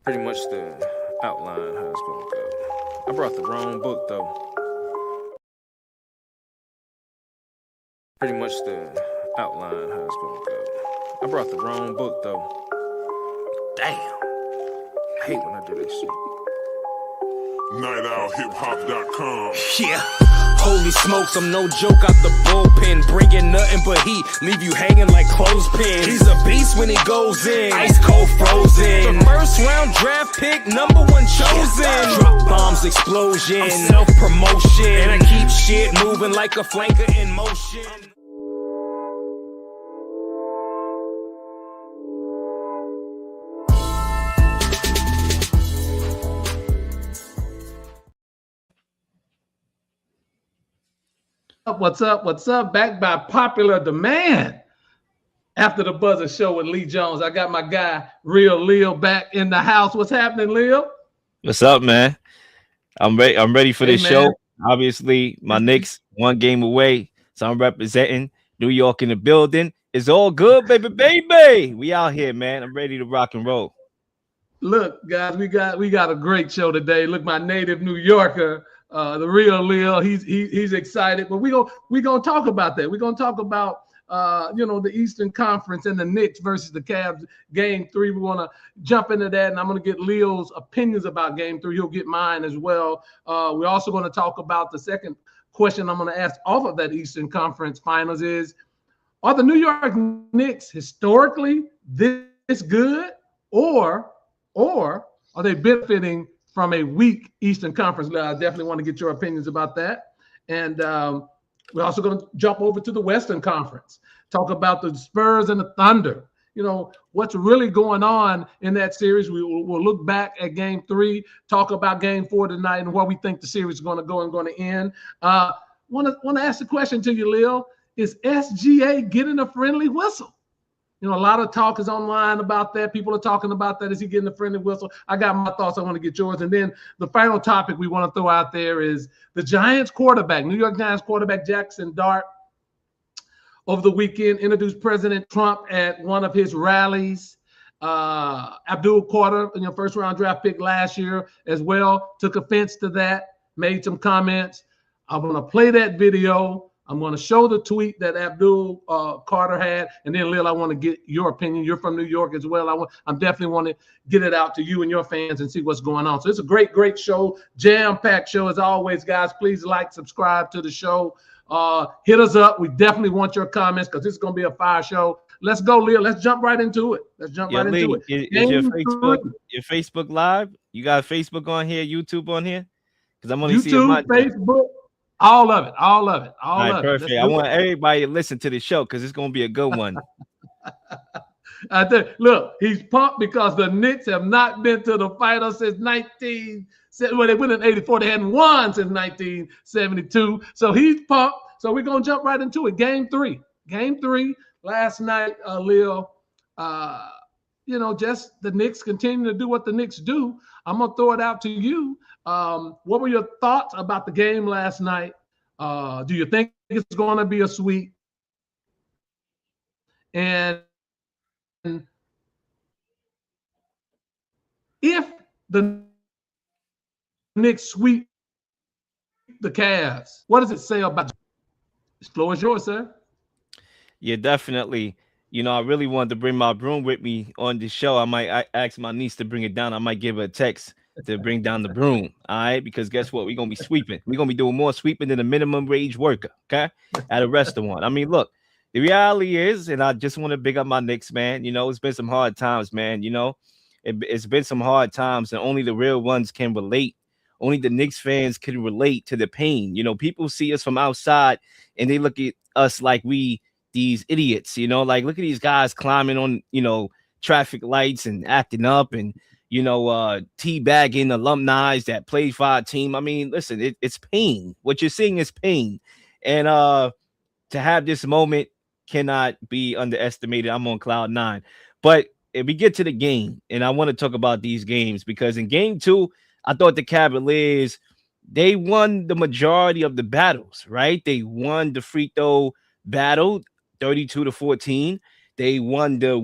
Pretty much the outline how it's gonna go. I brought the wrong book though. Pretty much the outline how it's gonna go. I brought the wrong book though. Damn. I hate when I do this shit. NightOutHipHop.com. Yeah. Holy smokes, I'm no joke out the bullpen. Bringing nothing but heat, leave you hanging like clothespins. He's a beast when he goes in, ice cold frozen. The first round draft pick, number one chosen. Drop bombs, explosion, self-promotion. And I keep shit moving like a flanker in motion. What's up? What's up? Back by popular demand. After the Buzzer Show with Lee Jones, I got my guy, Real Leo, back in the house. What's happening, Leo? What's up, man? I'm ready for this show. Obviously, my Knicks 1 game away, so I'm representing New York in the building. It's all good, baby. We out here, man. I'm ready to rock and roll. Look, guys, we got a great show today. Look, my native New Yorker, the Real Leo, he's excited. But we gonna talk about that. We're gonna talk about the Eastern Conference and the Knicks versus the Cavs, Game 3. We want to jump into that, and I'm going to get Leo's opinions about Game 3. He'll get mine as well. We're also going to talk about the second question I'm going to ask off of that Eastern Conference Finals is, are the New York Knicks historically this good, or are they benefiting from a weak Eastern Conference? I definitely want to get your opinions about that. And we're also going to jump over to the Western Conference, talk about the Spurs and the Thunder. You know, what's really going on in that series. We'll look back at Game 3, talk about Game 4 tonight and where we think the series is going to go and going to end. Want to ask the question to you, Leo. Is SGA getting a friendly whistle? You know, a lot of talk is online about that. People are talking about that. Is he getting a friendly whistle? I got my thoughts. I want to get yours. And then the final topic we want to throw out there is the Giants quarterback, New York Giants quarterback Jaxson Dart, over the weekend introduced President Trump at one of his rallies. Abdul Carter, first round draft pick last year as well, took offense to that, made some comments. I'm going to play that video. I'm going to show the tweet that Abdul Carter had, and then Lil, I want to get your opinion. You're from New York as well. I'm definitely want to get it out to you and your fans and see what's going on. So it's a great show, jam-packed show as always, guys. Please like, subscribe to the show. Hit us up. We definitely want your comments because this is going to be a fire show. Let's go, Lil. Let's jump right into it. Is your Facebook live? You got Facebook on here, YouTube on here? Because I'm only seeing my Facebook. All of it. All right, perfect. I want everybody to listen to the show because it's going to be a good one. Look, he's pumped because the Knicks have not been to the finals since they went in 84. They hadn't won since 1972. So he's pumped. So we're going to jump right into it. Game 3 last night, Leo. Just the Knicks continue to do what the Knicks do. I'm going to throw it out to you. What were your thoughts about the game last night? Do you think it's going to be a sweep? And if the Knicks sweep the Cavs, what does it say about the floor is yours, sir? Yeah, definitely. I really wanted to bring my broom with me on the show. I ask my niece to bring it down. I might give her a text to bring down the broom. All right, because guess what? We're gonna be sweeping. We're gonna be doing more sweeping than a minimum wage worker. Okay, at a restaurant. I mean, look, the reality is, and I just want to big up my Knicks, man. It's been some hard times, man. It's been some hard times, and only the real ones can relate. Only the Knicks fans can relate to the pain. People see us from outside and they look at us like we these idiots. Like look at these guys climbing on traffic lights and acting up and teabagging alumni that play for our team. I mean, listen, it's pain. What you're seeing is pain. And to have this moment cannot be underestimated. I'm on cloud 9. But if we get to the game, and I want to talk about these games, because in Game 2, I thought the Cavaliers, they won the majority of the battles, right? They won the free throw battle, 32-14. They won the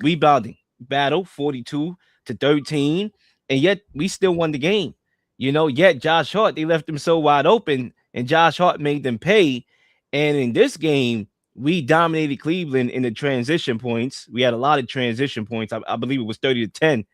rebounding battle, 42-13, and yet we still won the game. Yet Josh Hart, they left him so wide open, and Josh Hart made them pay. And in this game, we dominated Cleveland in the transition points. We had a lot of transition points. I believe it was 30-10.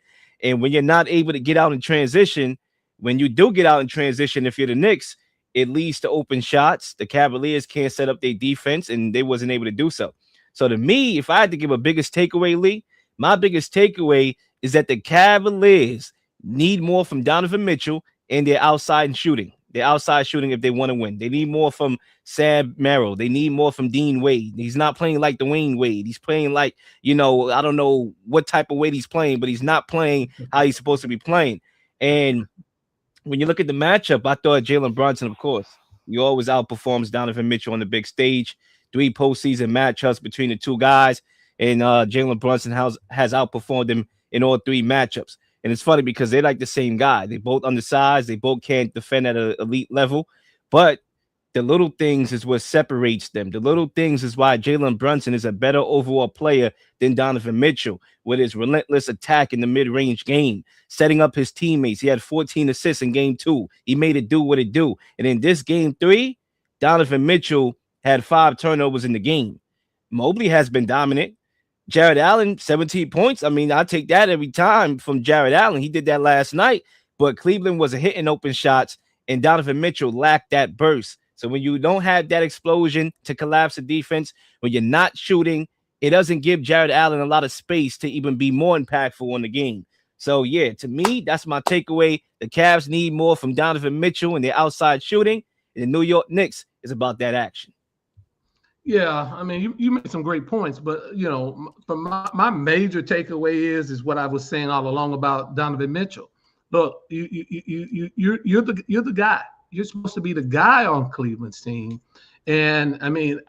And when you're not able to get out in transition, when you do get out in transition, if you're the Knicks, it leads to open shots. The Cavaliers can't set up their defense, and they wasn't able to do so. So to me, if I had to give a biggest takeaway, Lee, my biggest takeaway is that the Cavaliers need more from Donovan Mitchell and their outside shooting. Their outside shooting if they want to win. They need more from Sam Merrill. They need more from Dean Wade. He's not playing like Dwayne Wade. He's playing like, I don't know what type of Wade he's playing, but he's not playing how he's supposed to be playing. And when you look at the matchup, I thought Jalen Brunson, of course, he always outperforms Donovan Mitchell on the big stage. 3 postseason matchups between the two guys, and Jalen Brunson has outperformed him in all 3 matchups. And it's funny because they're like the same guy. They both undersized. They both can't defend at an elite level. But the little things is what separates them. The little things is why Jalen Brunson is a better overall player than Donovan Mitchell with his relentless attack in the mid-range game, setting up his teammates. He had 14 assists in game 2. He made it do what it do. And in this game 3, Donovan Mitchell had 5 turnovers in the game. Mobley has been dominant. Jared Allen, 17 points. I mean, I take that every time from Jared Allen. He did that last night, but Cleveland wasn't hitting open shots, and Donovan Mitchell lacked that burst. So when you don't have that explosion to collapse the defense, when you're not shooting, it doesn't give Jared Allen a lot of space to even be more impactful in the game. So, yeah, to me, that's my takeaway. The Cavs need more from Donovan Mitchell and their outside shooting, and the New York Knicks is about that action. Yeah, I mean, you made some great points, but from my major takeaway is what I was saying all along about Donovan Mitchell. Look, you're the guy. You're supposed to be the guy on Cleveland's team, and I mean,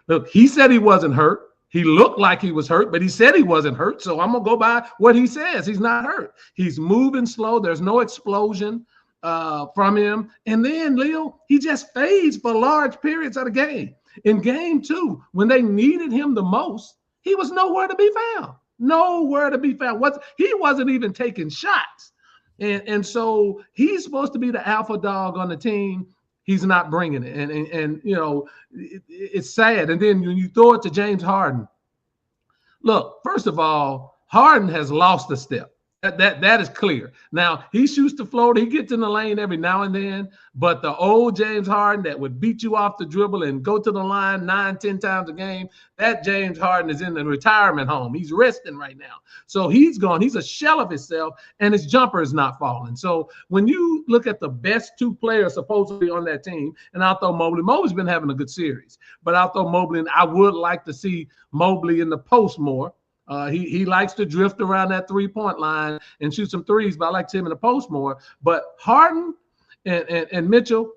look, he said he wasn't hurt. He looked like he was hurt, but he said he wasn't hurt. So I'm gonna go by what he says. He's not hurt. He's moving slow. There's no explosion from him, and then Leo, he just fades for large periods of the game. In game 2, when they needed him the most, he was nowhere to be found. Nowhere to be found. He wasn't even taking shots. And so he's supposed to be the alpha dog on the team. He's not bringing it. And it's sad. And then when you throw it to James Harden, look, first of all, Harden has lost a step. That is clear. Now, he shoots the floater. He gets in the lane every now and then. But the old James Harden that would beat you off the dribble and go to the line 9-10 times a game, that James Harden is in the retirement home. He's resting right now. So he's gone. He's a shell of himself, and his jumper is not falling. So when you look at the best 2 players supposedly on that team, and I'll throw Mobley. Mobley's been having a good series. But I'll throw Mobley, and I would like to see Mobley in the post more. He likes to drift around that 3-point line and shoot some threes, but I like to see him in the post more. But Harden and Mitchell,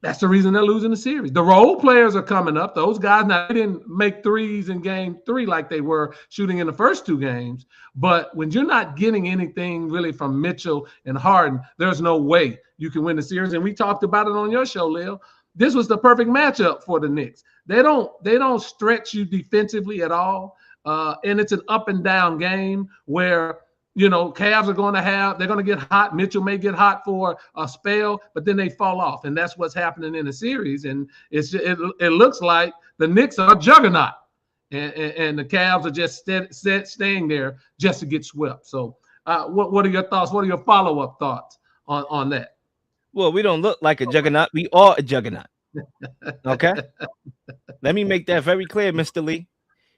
that's the reason they're losing the series. The role players are coming up. Those guys, now they didn't make threes in game 3 like they were shooting in the first 2 games. But when you're not getting anything really from Mitchell and Harden, there's no way you can win the series. And we talked about it on your show, Lil. This was the perfect matchup for the Knicks. They don't stretch you defensively at all. And it's an up and down game where, Cavs are they're going to get hot. Mitchell may get hot for a spell, but then they fall off. And that's what's happening in the series. And it looks like the Knicks are a juggernaut. And the Cavs are just staying there just to get swept. So what are your thoughts? What are your follow-up thoughts on that? Well, we don't look like a juggernaut. We are a juggernaut. Okay? Let me make that very clear, Mr. Lee.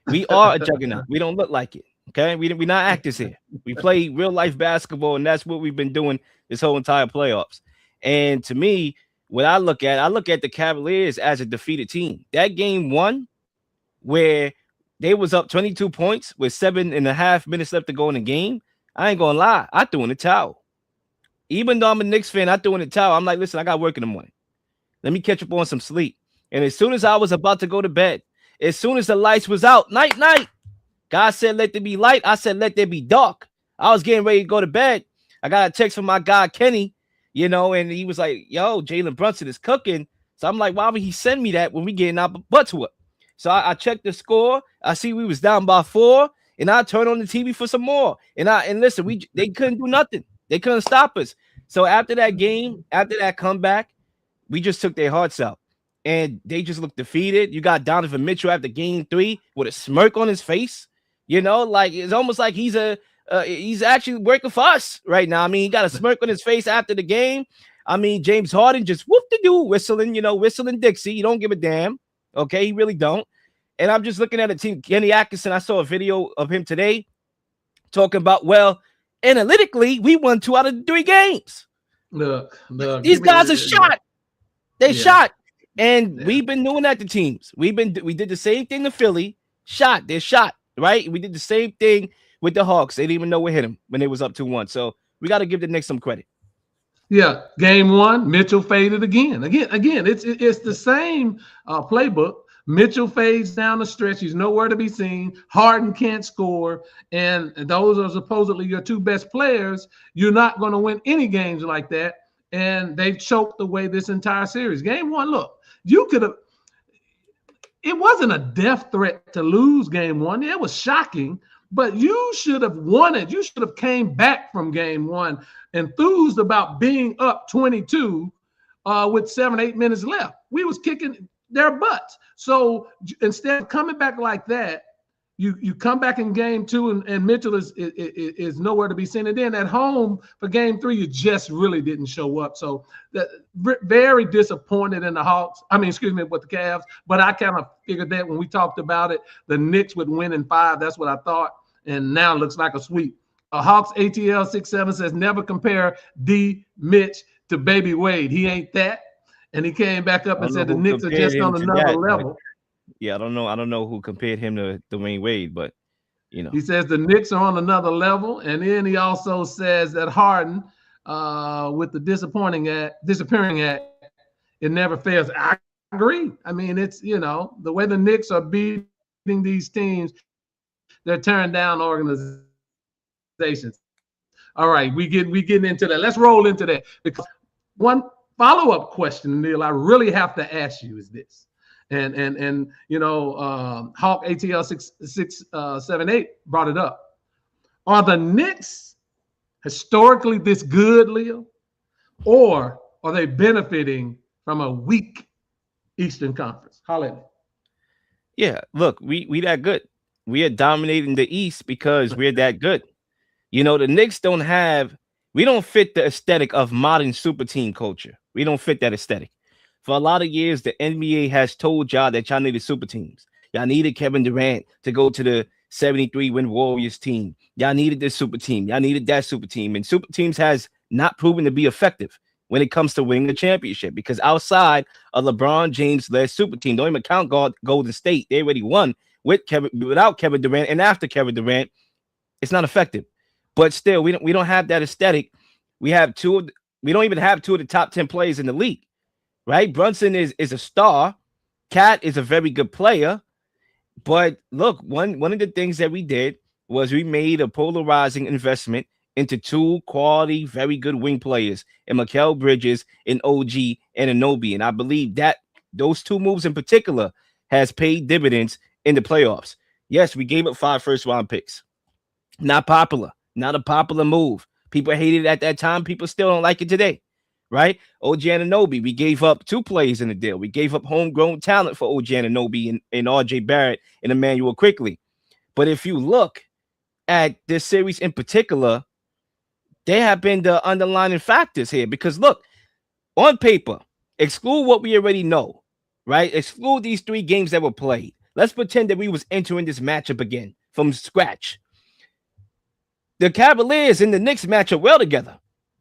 We are a juggernaut. We don't look like it. Okay, we're not actors here. We play real life basketball, and that's what we've been doing this whole entire playoffs. And to me, what I look at the Cavaliers as a defeated team. That game 1, where they was up 22 points with 7.5 minutes left to go in the game. I ain't gonna lie, I threw in the towel. Even though I'm a Knicks fan, I threw in the towel. I'm like, listen, I got work in the morning. Let me catch up on some sleep. And as soon as I was about to go to bed, as soon as the lights was out, night, God said, let there be light. I said, let there be dark. I was getting ready to go to bed. I got a text from my guy, Kenny, and he was like, yo, Jalen Brunson is cooking. So I'm like, why would he send me that when we getting our butts whooped? So I checked the score. I see we was down by 4. and I turn on the TV for some more. And listen, they couldn't do nothing. They couldn't stop us. So after that game, after that comeback, we just took their hearts out. And they just looked defeated. You got Donovan Mitchell after game 3 with a smirk on his face. You know, like it's almost like he's actually working for us right now. I mean, he got a smirk on his face after the game. I mean, James Harden just whoop-de-doo whistling, whistling Dixie. You don't give a damn. Okay, he really don't. And I'm just looking at the team. Kenny Atkinson, I saw a video of him today talking about, well, analytically, we won 2 out of 3 games. Look. These guys are shot. They shot. And we've been doing that to teams. We did the same thing to Philly. They're shot, right? We did the same thing with the Hawks. They didn't even know what hit them when they was up 2-1. So we got to give the Knicks some credit. Yeah, game 1, Mitchell faded again. Again, it's the same playbook. Mitchell fades down the stretch. He's nowhere to be seen. Harden can't score. And those are supposedly your 2 best players. You're not going to win any games like that. And they've choked away this entire series. Game 1, look, you could have – it wasn't a death threat to lose game 1. It was shocking, but you should have won it. You should have came back from game 1 enthused about being up 22 with 7-8 minutes left. We was kicking their butts. So instead of coming back like that, you come back in game 2 and Mitchell is nowhere to be seen. And then at home for game 3, you just really didn't show up. So very disappointed in the Hawks. With the Cavs. But I kind of figured that when we talked about it, the Knicks would win in 5. That's what I thought. And now it looks like a sweep. Hawks ATL 67 says never compare D Mitch to Baby Wade. He ain't that. And he came back up and said the Knicks are just on another level. Yeah, I don't know who compared him to Dwayne Wade, but he says the Knicks are on another level. And then he also says that Harden, with the disappearing act, it never fails. I agree. I mean, it's the way the Knicks are beating these teams, they're tearing down organizations. All right, we getting into that. Let's roll into that, because one follow-up question, Neil, I really have to ask you is this. And Hawk ATL 678 brought it up. Are the Knicks historically this good, Leo, or are they benefiting from a weak Eastern Conference? Holla. Yeah, look, we that good. We are dominating the East because we're that good. The Knicks we don't fit the aesthetic of modern super team culture. We don't fit that aesthetic. For a lot of years, the NBA has told y'all that y'all needed super teams. Y'all needed Kevin Durant to go to the 73-win Warriors team. Y'all needed this super team. Y'all needed that super team. And super teams has not proven to be effective when it comes to winning the championship, because outside a LeBron James-led super team, don't even count Golden State, they already won without Kevin Durant, and after Kevin Durant, it's not effective. But still, we don't have that aesthetic. We don't even have 2 of the top 10 players in the league. Right? Brunson is a star. Cat is a very good player. But look, one of the things that we did was we made a polarizing investment into 2 quality, very good wing players, in Mikal Bridges and OG Anunoby. And I believe that those 2 moves in particular has paid dividends in the playoffs. Yes, we gave up 5 first-round picks. Not popular. Not a popular move. People hated it at that time. People still don't like it today. Right? OG Anunoby, we gave up 2 players in the deal. We gave up homegrown talent for OG Anunoby and RJ Barrett and Emmanuel Quickly. But if you look at this series in particular, they have been the underlying factors here. Because look, on paper, exclude what we already know, right? Exclude these 3 games that were played. Let's pretend that we was entering this matchup again from scratch. The Cavaliers and the Knicks match up well together.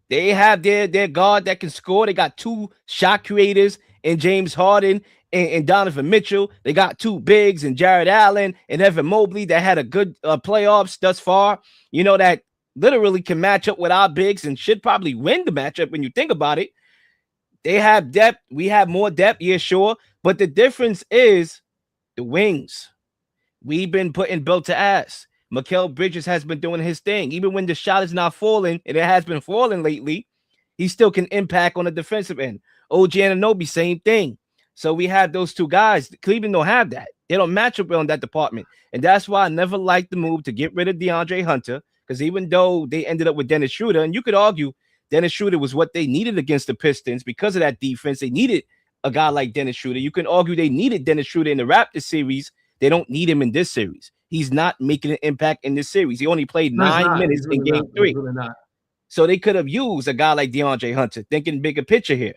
They have their guard that can score. They got 2 shot creators in James Harden and Donovan Mitchell. They got 2 bigs and Jared Allen and Evan Mobley that had a good playoffs thus far. That literally can match up with our bigs and should probably win the matchup when you think about it. They have depth. We have more depth, yeah, sure. But the difference is the wings. We've been putting built to ass. Mikal Bridges has been doing his thing. Even when the shot is not falling, and it has been falling lately, he still can impact on the defensive end. OG Anunoby, same thing. So we have those 2 guys. Cleveland don't have that. They don't match up well in that department. And that's why I never liked the move to get rid of DeAndre Hunter, because even though they ended up with Dennis Schroeder, and you could argue Dennis Schroeder was what they needed against the Pistons because of that defense. They needed a guy like Dennis Schroeder. You can argue they needed Dennis Schroeder in the Raptors series. They don't need him in this series. He's not making an impact in this series. He only played 9 minutes in game 3. So they could have used a guy like DeAndre Hunter, thinking bigger picture here.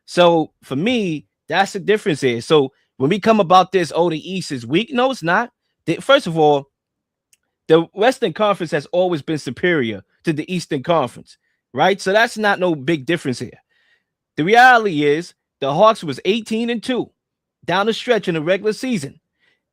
So for me, that's the difference here. So when we come about this, oh, the East is weak. No, it's not. First of all, the Western Conference has always been superior to the Eastern Conference, right? So that's not no big difference here. The reality is the Hawks was 18-2 down the stretch in the regular season.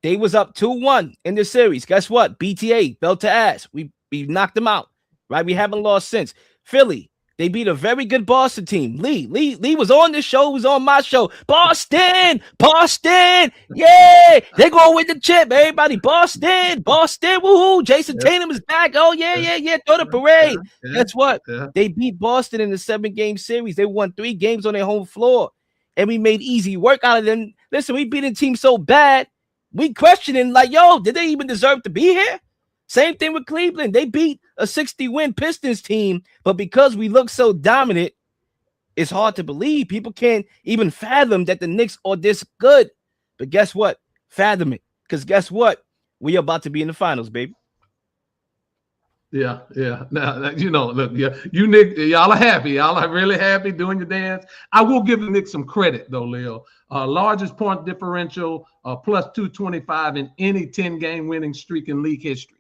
They was up 2-1 in the series. Guess what? BTA, belt to ass. We knocked them out, right? We haven't lost since. Philly, they beat a very good Boston team. Lee was on this show, was on my show. Boston, yeah, they going with the chip. Everybody, Boston, woohoo! Jason Tatum is back. Oh yeah, throw the parade. Guess what? They beat Boston in the 7-game series. They won 3 games on their home floor, and we made easy work out of them. Listen, we beat a team so bad, we questioning like, yo, did they even deserve to be here? Same thing with Cleveland. They beat a 60-win Pistons team, but because we look so dominant, it's hard to believe. People can't even fathom that the Knicks are this good. But guess what? Fathom it. Because guess what? We are about to be in the finals, baby. Yeah. Now, look, you Nick, y'all are happy. Y'all are really happy doing your dance. I will give the Knicks some credit, though, Leo. Largest point differential, plus 225 in any 10-game winning streak in league history.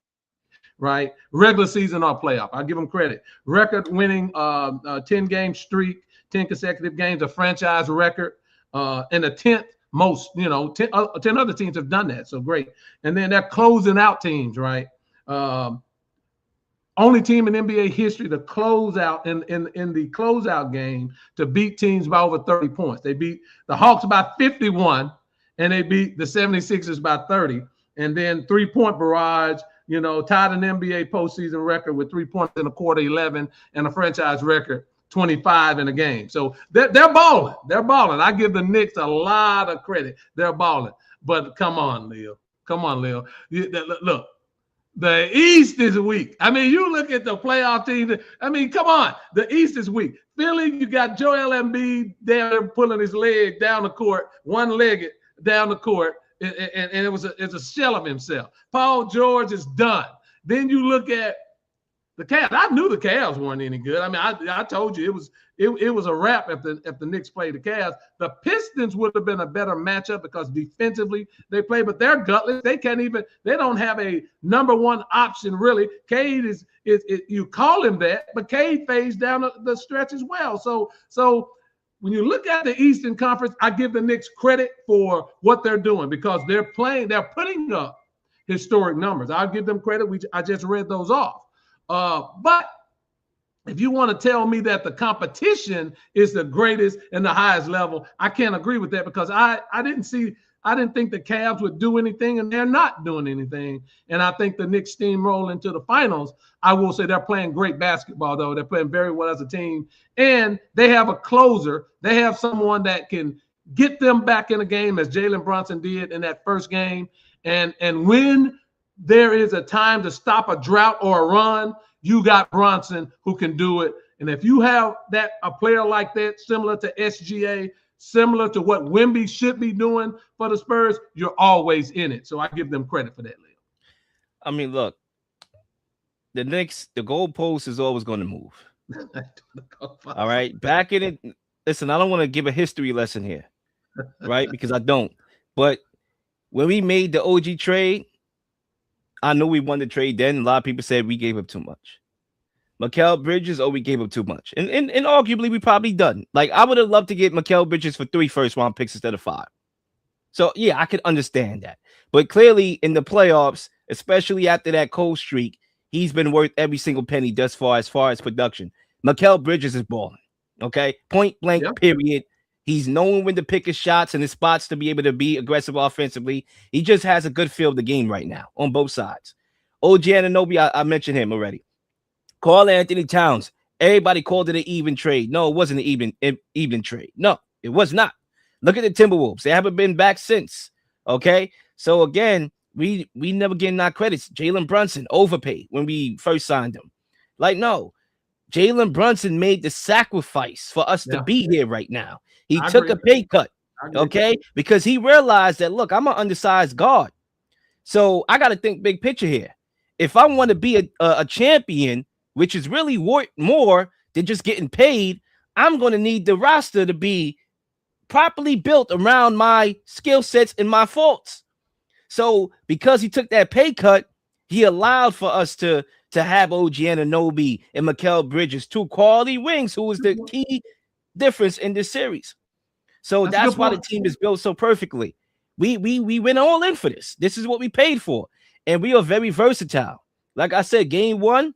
Right, regular season or playoff. I'll give them credit. Record winning 10-game streak, 10 consecutive games, a franchise record, and the 10th most. 10 other teams have done that, so great. And then they're closing out teams, right? Only team in NBA history to close out in the closeout game to beat teams by over 30 points. They beat the Hawks by 51, and they beat the 76ers by 30. And then 3-point barrage. Tied an NBA postseason record with 3 points in a quarter, 11, and a franchise record, 25 in a game. So they're balling. They're balling. I give the Knicks a lot of credit. They're balling. But come on, Leo. Look, the East is weak. I mean, you look at the playoff teams. I mean, come on. The East is weak. Philly, you got Joel Embiid down there pulling his leg down the court, one-legged down the court. And it's a shell of himself. Paul George is done. Then you look at the Cavs. I knew the Cavs weren't any good. I mean, I told you it was a wrap if the Knicks played the Cavs. The Pistons would have been a better matchup because defensively they play, but they're gutless. They don't have a number one option really. Cade is you call him that, but Cade fades down the stretch as well. So when you look at the Eastern Conference, I give the Knicks credit for what they're doing because they're putting up historic numbers. I'll give them credit. I just read those off. But if you want to tell me that the competition is the greatest and the highest level, I can't agree with that because I didn't think the Cavs would do anything, and they're not doing anything. And I think the Knicks steamroll into the finals. I will say they're playing great basketball, though. They're playing very well as a team. And they have a closer. They have someone that can get them back in a game as Jalen Brunson did in that first game. And when there is a time to stop a drought or a run, you got Brunson who can do it. And if you have a player like that, similar to SGA, similar to what Wemby should be doing for the Spurs, you're always in it. So I give them credit for that, Leo. I mean, look, the Knicks, the goalpost is always going to move. All right. Back in it. Listen, I don't want to give a history lesson here, right? Because I don't. But when we made the OG trade, I know we won the trade then. A lot of people said we gave up too much. Mikal Bridges, we gave up too much. And arguably, we probably done. Like, I would have loved to get Mikal Bridges for 3 first-round picks instead of 5. So, yeah, I could understand that. But clearly, in the playoffs, especially after that cold streak, he's been worth every single penny thus far as production. Mikal Bridges is balling, okay? Point blank, period. He's knowing when to pick his shots and his spots to be able to be aggressive offensively. He just has a good feel of the game right now on both sides. OG Anunoby, I mentioned him already. Karl Anthony Towns. Everybody called it an even trade. No, it wasn't an even trade. No, it was not. Look at the Timberwolves. They haven't been back since. Okay, so again, we never getting our credits. Jalen Brunson overpaid when we first signed him. Like, no, Jalen Brunson made the sacrifice for us to Yeah, be here right now. He I took agree. a pay cut, I agree. okay, because he realized that, look, I'm an undersized guard, so I got to think big picture here. If I want to be a champion, which is really worth more than just getting paid, I'm going to need the roster to be properly built around my skill sets and my faults. So because he took that pay cut, he allowed for us to have OG Anunoby and Mikal Bridges, two quality wings, who was the key difference in this series. So That's a that's good why the point. team is built so perfectly. We went all in for this. This is what we paid for, and we are very versatile. Like I said, game one,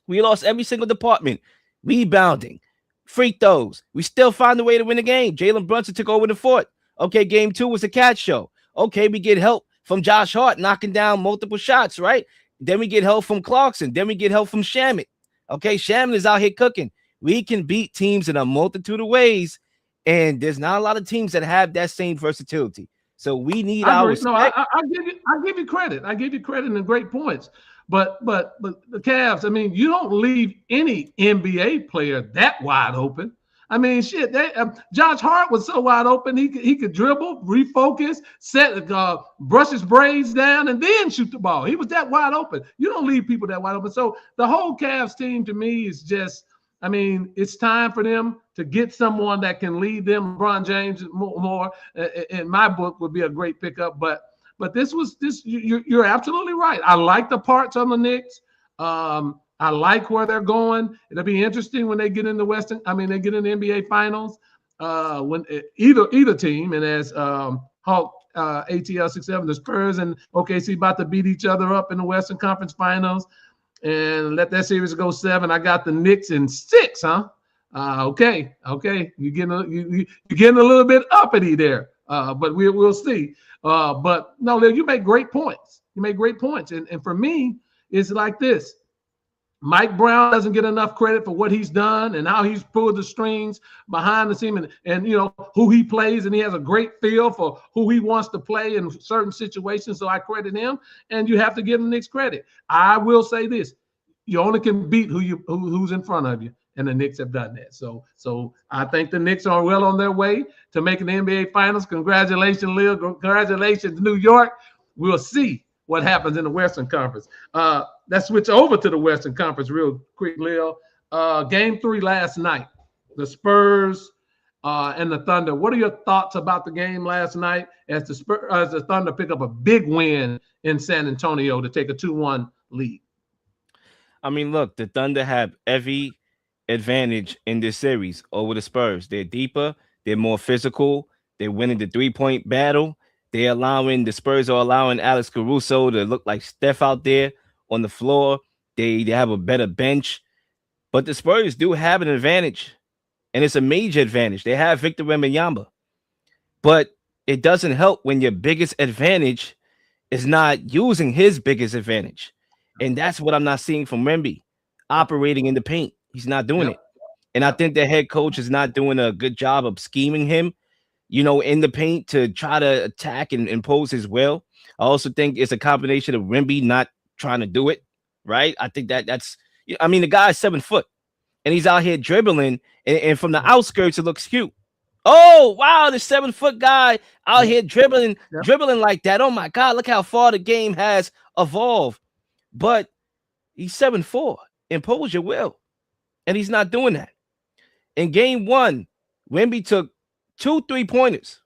we lost every single department. Rebounding, free throws. We still find a way to win the game. Jalen Brunson took over the fort. Okay, game two was a catch show. Okay, we get help from Josh Hart knocking down multiple shots, right? Then we get help from Clarkson. Then we get help from Shamit. Okay, Shamit is out here cooking. We can beat teams in a multitude of ways, and there's not a lot of teams that have that same versatility. So we need I our agree. No, respect. I give you credit. I give you credit and great points. But the Cavs, I mean, you don't leave any NBA player that wide open. I mean, shit. Josh Hart was so wide open. He could dribble, refocus, brush his braids down, and then shoot the ball. He was that wide open. You don't leave people that wide open. So the whole Cavs team to me is just. I mean, it's time for them to get someone that can lead them. LeBron James more in my book would be a great pickup. But this. You're absolutely right. I like the parts on the Knicks. I like where they're going. It'll be interesting when they get in the Western. I mean, they get in the NBA Finals. When either team, and as Hawk ATL 67, the Spurs and OKC about to beat each other up in the Western Conference Finals. And let that series go 7. I got the Knicks in 6, huh? Okay. You're getting a little bit uppity there, but we'll see. But no, you make great points. And for me, it's like this. Mike Brown doesn't get enough credit for what he's done and how he's pulled the strings behind the scene and you know who he plays, and he has a great feel for who he wants to play in certain situations. So I credit him, and you have to give him Knicks credit. I will say this: you only can beat who's in front of you, and the Knicks have done that. So I think the Knicks are well on their way to making the NBA Finals. Congratulations, Lil. Congratulations, New York. We'll see what happens in the Western Conference. Let's switch over to the Western Conference real quick, Lil. Game 3 last night, the Spurs and the Thunder. What are your thoughts about the game last night as the Thunder pick up a big win in San Antonio to take a 2-1 lead? I mean, look, the Thunder have every advantage in this series over the Spurs. They're deeper, they're more physical, they're winning the 3-point battle. The Spurs are allowing Alex Caruso to look like Steph out there on the floor. They have a better bench, but the Spurs do have an advantage, and it's a major advantage. They have Victor Wembanyama, but it doesn't help when your biggest advantage is not using his biggest advantage, and that's what I'm not seeing from Wemby operating in the paint. He's not doing it, and I think the head coach is not doing a good job of scheming him, you know, in the paint to try to attack and impose his will. I also think it's a combination of Wemby not trying to do it, right? I think that's, I mean, the guy's 7 foot and he's out here dribbling, and from the outskirts, it looks cute. Oh, wow, the 7 foot guy out here dribbling like that. Oh my God, look how far the game has evolved. But he's 7'4". Impose your will. And he's not doing that. In game 1, Wemby took 2 3-pointers.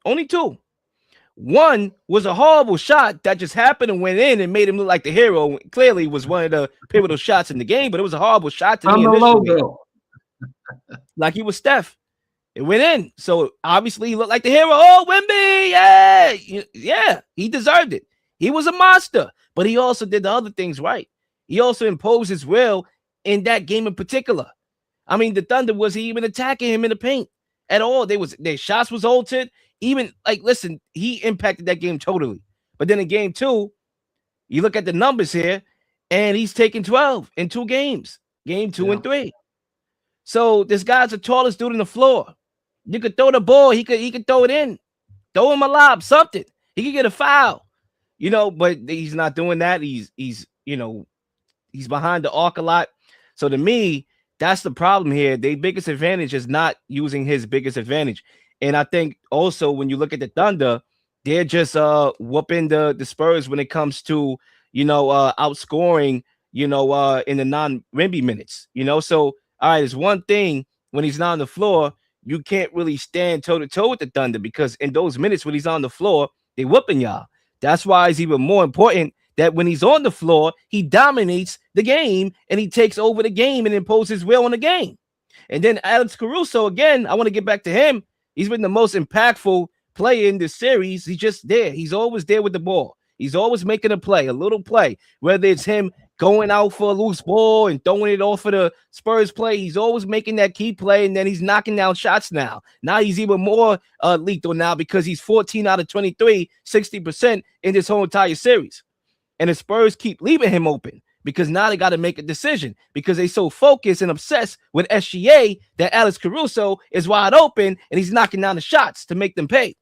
Only 2. One was a horrible shot that just happened and went in and made him look like the hero. Clearly was one of the pivotal shots in the game, but it was a horrible shot to me initially. Like he was Steph. It went in. So obviously he looked like the hero. Oh, Wemby, yeah, he deserved it. He was a monster, but he also did the other things right. He also imposed his will in that game in particular. I mean, the Thunder wasn't even attacking him in the paint at all. Their shots was altered. Even listen, he impacted that game totally. But then in game 2, you look at the numbers here, and he's taken 12 in 2 games, game 2 and 3. So this guy's the tallest dude on the floor. You could throw the ball, he could throw it in, throw him a lob, something. He could get a foul, but he's not doing that. He's behind the arc a lot. So to me, that's the problem here. Their biggest advantage is not using his biggest advantage. And I think also when you look at the Thunder, they're just whooping the Spurs when it comes to, outscoring, in the non-Wemby minutes, So, all right, it's one thing when he's not on the floor, you can't really stand toe-to-toe with the Thunder because in those minutes when he's on the floor, they whooping y'all. That's why it's even more important that when he's on the floor, he dominates the game and he takes over the game and imposes will on the game. And then Alex Caruso, again, I want to get back to him. He's been the most impactful player in this series. He's just there. He's always there with the ball. He's always making a play, a little play, whether it's him going out for a loose ball and throwing it off for the Spurs play. He's always making that key play, and then he's knocking down shots now. Now he's even more lethal now because he's 14 out of 23, 60% in this whole entire series. And the Spurs keep leaving him open because now they got to make a decision because they so focused and obsessed with SGA that Alex Caruso is wide open and he's knocking down the shots to make them pay.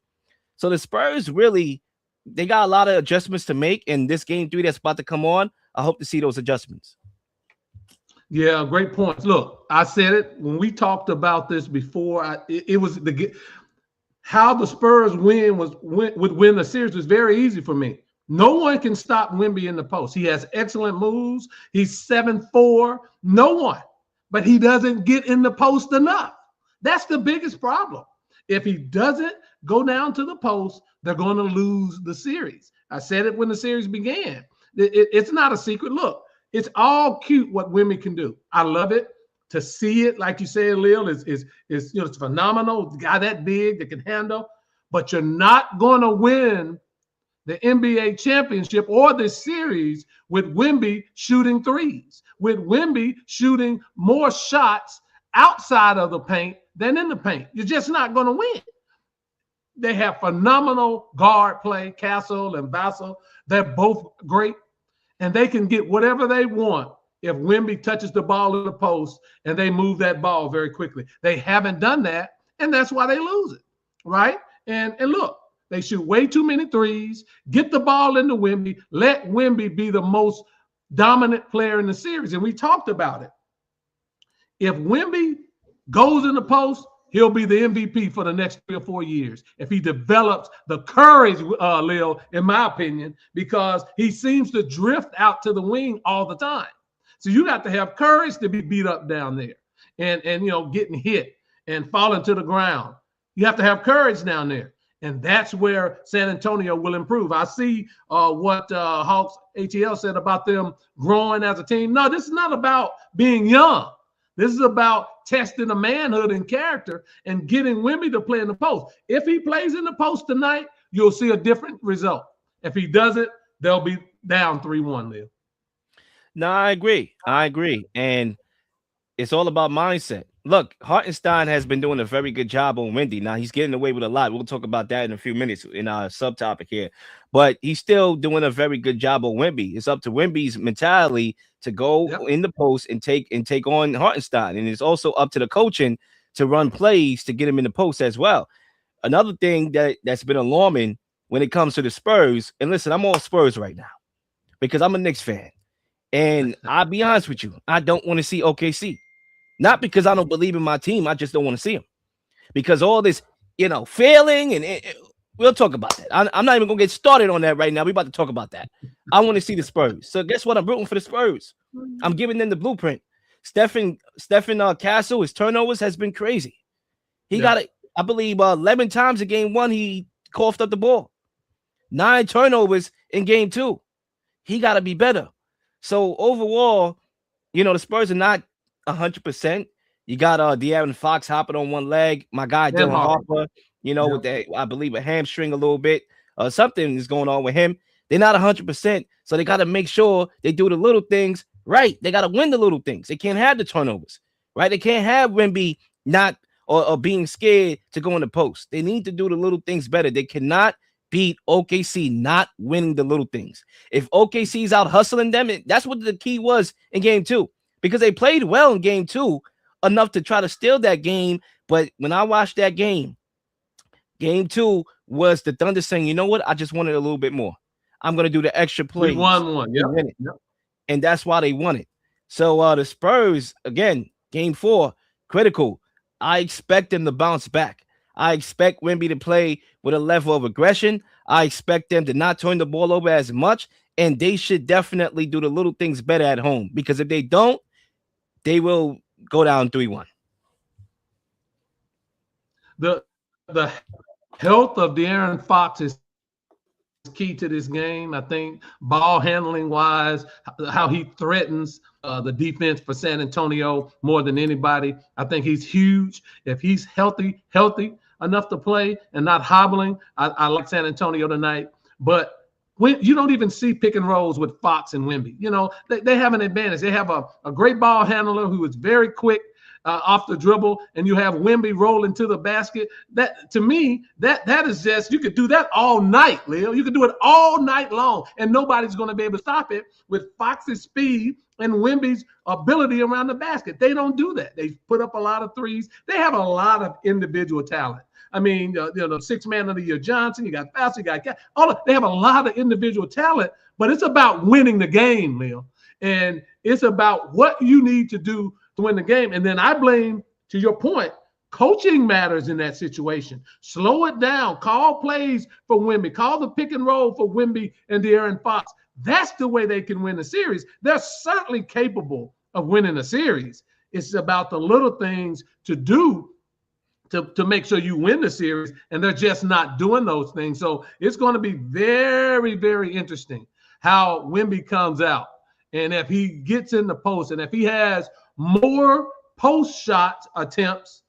So the Spurs really, they got a lot of adjustments to make in this game 3 that's about to come on. I hope to see those adjustments. Yeah, great points. Look, I said it when we talked about this before. It was how the Spurs would win the series was very easy for me. No one can stop Wemby in the post. He has excellent moves. He's 7'4". No one, but he doesn't get in the post enough. That's the biggest problem. If he doesn't go down to the post, they're going to lose the series. I said it when the series began. It's not a secret. Look, it's all cute what Wemby can do. I love it. To see it, like you said, Lil, is it's phenomenal. The guy that big that can handle, but you're not going to win the NBA championship or this series with Wemby shooting threes, with Wemby shooting more shots outside of the paint than in the paint. You're just not going to win. They have phenomenal guard play, Castle and Vassell. They're both great, and they can get whatever they want if Wemby touches the ball in the post and they move that ball very quickly. They haven't done that, and that's why they lose it, right? And look, they shoot way too many threes, get the ball into Wemby, let Wemby be the most dominant player in the series. And we talked about it. If Wemby goes in the post, he'll be the MVP for the next 3 or 4 years. If he develops the courage, Lil, in my opinion, because he seems to drift out to the wing all the time. So you got to have courage to be beat up down there and getting hit and falling to the ground. You have to have courage down there. And that's where San Antonio will improve. I see what Hawks ATL said about them growing as a team. No, this is not about being young. This is about testing the manhood and character and getting Wemby to play in the post. If he plays in the post tonight, you'll see a different result. If he doesn't, they'll be down 3-1, Lil. No, I agree. And it's all about mindset. Look, Hartenstein has been doing a very good job on Wemby. Now, he's getting away with a lot. We'll talk about that in a few minutes in our subtopic here. But he's still doing a very good job on Wemby. It's up to Wemby's mentality to go in the post and take on Hartenstein. And it's also up to the coaching to run plays to get him in the post as well. Another thing that's been alarming when it comes to the Spurs, and listen, I'm all Spurs right now because I'm a Knicks fan. And I'll be honest with you, I don't want to see OKC. Not because I don't believe in my team. I just don't want to see them. Because all this, failing, and we'll talk about that. I'm not even going to get started on that right now. We're about to talk about that. I want to see the Spurs. So guess what? I'm rooting for the Spurs. I'm giving them the blueprint. Stephen Castle, his turnovers has been crazy. He got it, I believe, 11 times in game 1, he coughed up the ball. 9 turnovers in game 2. He got to be better. So overall, the Spurs are not 100%. You got De'Aaron Fox hopping on one leg. My guy Dylan Harper, with that, I believe a hamstring a little bit. Something is going on with him. They're not 100%, so they got to make sure they do the little things right. They got to win the little things. They can't have the turnovers, right? They can't have Wemby not or being scared to go in the post. They need to do the little things better. They cannot beat OKC not winning the little things. If OKC's out hustling them, that's what the key was in game 2. Because they played well in game 2 enough to try to steal that game. But when I watched that game 2, was the Thunder saying, you know what? I just wanted a little bit more. I'm going to do the extra plays. We won one. Yep. And that's why they won it. So the Spurs, again, game 4, critical. I expect them to bounce back. I expect Wemby to play with a level of aggression. I expect them to not turn the ball over as much. And they should definitely do the little things better at home. Because if they don't, they will go down 3-1. The health of De'Aaron Fox is key to this game. I think ball handling wise, how he threatens the defense for San Antonio more than anybody. I think he's huge. If he's healthy enough to play and not hobbling, I like San Antonio tonight. But when you don't even see pick and rolls with Fox and Wemby, you know, they have an advantage. They have a great ball handler who is very quick off the dribble, and you have Wemby rolling to the basket. That, to me, that is just, you could do that all night, Leo. You could do it all night long, and nobody's going to be able to stop it with Fox's speed and Wemby's ability around the basket. They don't do that. They put up a lot of threes. They have a lot of individual talent. I mean, six man of the year Johnson, you got Fauci, you got they have a lot of individual talent, but it's about winning the game, Leo. And it's about what you need to do to win the game. And then I blame, to your point, coaching matters in that situation. Slow it down. Call plays for Wemby. Call the pick and roll for Wemby and De'Aaron Fox. That's the way they can win the series. They're certainly capable of winning a series. It's about the little things to do to make sure you win the series, and they're just not doing those things. So it's going to be very, very interesting how Wemby comes out. And if he gets in the post, and if he has more post shot attempts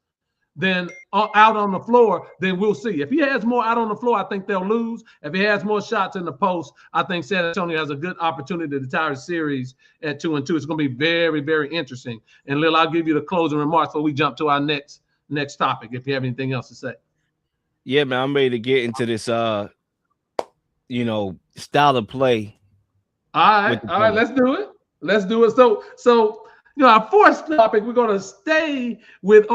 than out on the floor, then we'll see. If he has more out on the floor, I think they'll lose. If he has more shots in the post, I think San Antonio has a good opportunity to tie the series at 2-2. It's going to be very, very interesting. And Lil, I'll give you the closing remarks before we jump to our next topic, if you have anything else to say. Yeah, man, I'm ready to get into this style of play. All right, let's do it. So our fourth topic, we're going to stay with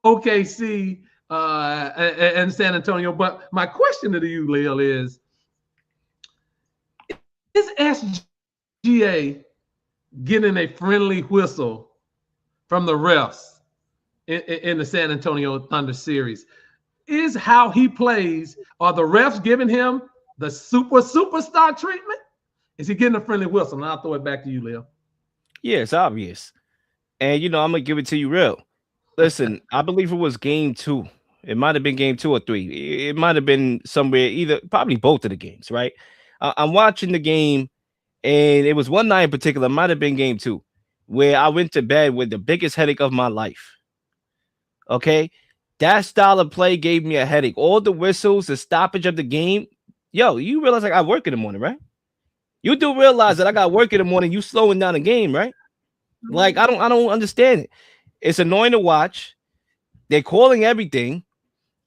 OKC and San Antonio. But my question to you, Lil, is SGA getting a friendly whistle from the refs in the San Antonio Thunder series? Is how he plays, are the refs giving him the superstar treatment? Is he getting a friendly whistle? And I'll throw it back to you, Leo. Yeah, it's obvious. And, I'm going to give it to you real. Listen, I believe it was game 2. It might have been game 2 or 3. It might have been somewhere, probably both of the games, right? I'm watching the game, and it was one night in particular, it might have been game 2, where I went to bed with the biggest headache of my life. Okay? That style of play gave me a headache. All the whistles, the stoppage of the game. Yo, you realize I got work in the morning, right? You do realize that I got work in the morning. You slowing down the game, right? Like, I don't understand it. It's annoying to watch. They're calling everything.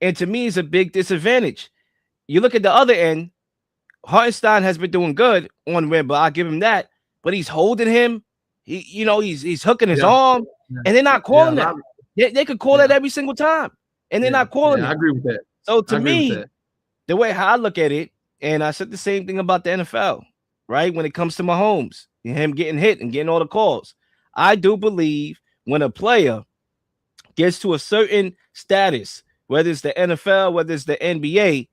And to me, it's a big disadvantage. You look at the other end, Hartenstein has been doing good on Wemby. I'll give him that. But he's holding him. He's hooking his arm. And they're not calling that. They could call that every single time. And they're not calling it. I agree with that. So to me, the way how I look at it, and I said the same thing about the NFL, right? When it comes to Mahomes and him getting hit and getting all the calls, I do believe when a player gets to a certain status, whether it's the NFL, whether it's the NBA,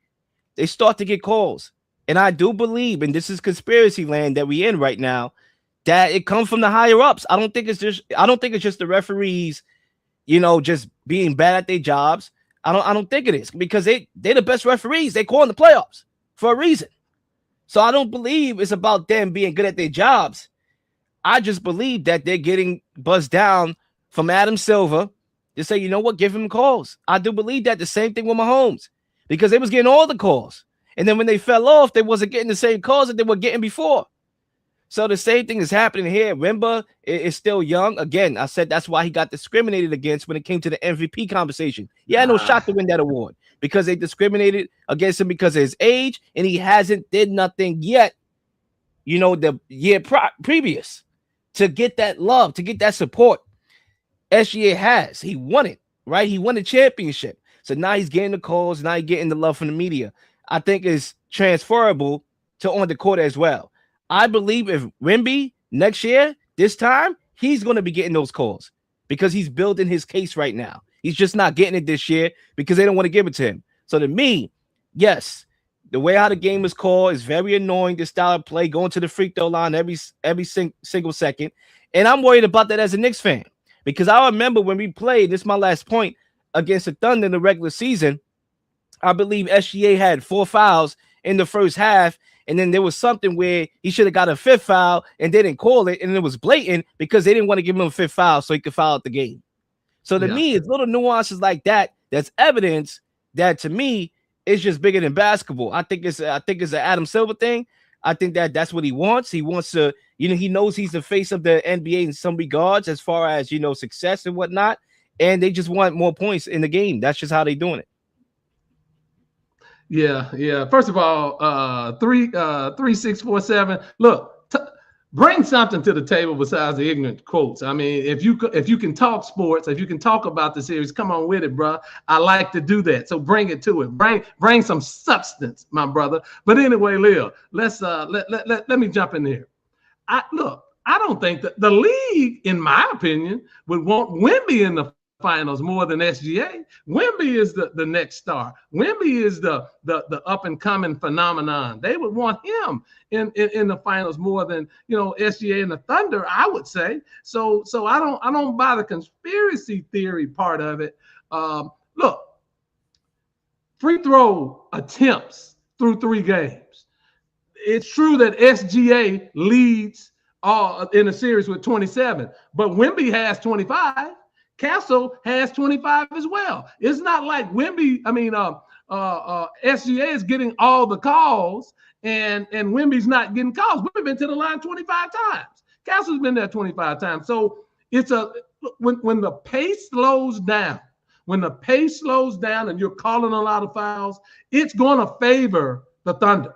they start to get calls. And I do believe, and this is conspiracy land that we in right now, that it comes from the higher ups. I don't think it's just the referees, just being bad at their jobs. I don't think it is, because they're the best referees. They call in the playoffs for a reason. So I don't believe it's about them being good at their jobs. I just believe that they're getting buzzed down from Adam Silver to say, you know what, give him calls. I do believe that. The same thing with Mahomes, because they was getting all the calls. And then when they fell off, they wasn't getting the same calls that they were getting before. So the same thing is happening here. Wemby is still young. Again, I said that's why he got discriminated against when it came to the MVP conversation. He had no shot to win that award because they discriminated against him because of his age, and he hasn't did nothing yet, the year previous to get that love, to get that support. SGA has. He won it, right? He won the championship. So now he's getting the calls. Now he's getting the love from the media. I think is transferable to on the court as well. I believe if Wemby next year, this time, he's going to be getting those calls because he's building his case right now. He's just not getting it this year because they don't want to give it to him. So to me, yes, the way how the game is called is very annoying. This style of play, going to the free throw line every single second. And I'm worried about that as a Knicks fan because I remember when we played, this is my last point, against the Thunder in the regular season, I believe SGA had 4 fouls in the first half, and then there was something where he should have got a 5th foul and they didn't call it, and it was blatant because they didn't want to give him a 5th foul so he could foul out the game. So to me, it's little nuances like that that's evidence that to me is just bigger than basketball. I think it's an Adam Silver thing. I think that's what he wants. He wants to, he knows he's the face of the NBA in some regards as far as, success and whatnot. And they just want more points in the game. That's just how they're doing it. Yeah. First of all, 3647. Look, bring something to the table besides the ignorant quotes. I mean, if you can talk sports, if you can talk about the series, come on with it, bro. I like to do that. So bring it to it. Bring some substance, my brother. But anyway, Leo, let's let me jump in here. I don't think that the league, in my opinion, would want Wemby in the finals more than SGA. Wemby is the next star. Wemby is the up and coming phenomenon. They would want him in the finals more than SGA and the Thunder, I would say. So I don't buy the conspiracy theory part of it. Look, free throw attempts through 3 games. It's true that SGA leads in a series with 27, but Wemby has 25. Castle has 25 as well. It's not like SGA is getting all the calls and Wemby's not getting calls. We've been to the line 25 times. Castle's been there 25 times. So it's when the pace slows down, and you're calling a lot of fouls, it's going to favor the Thunder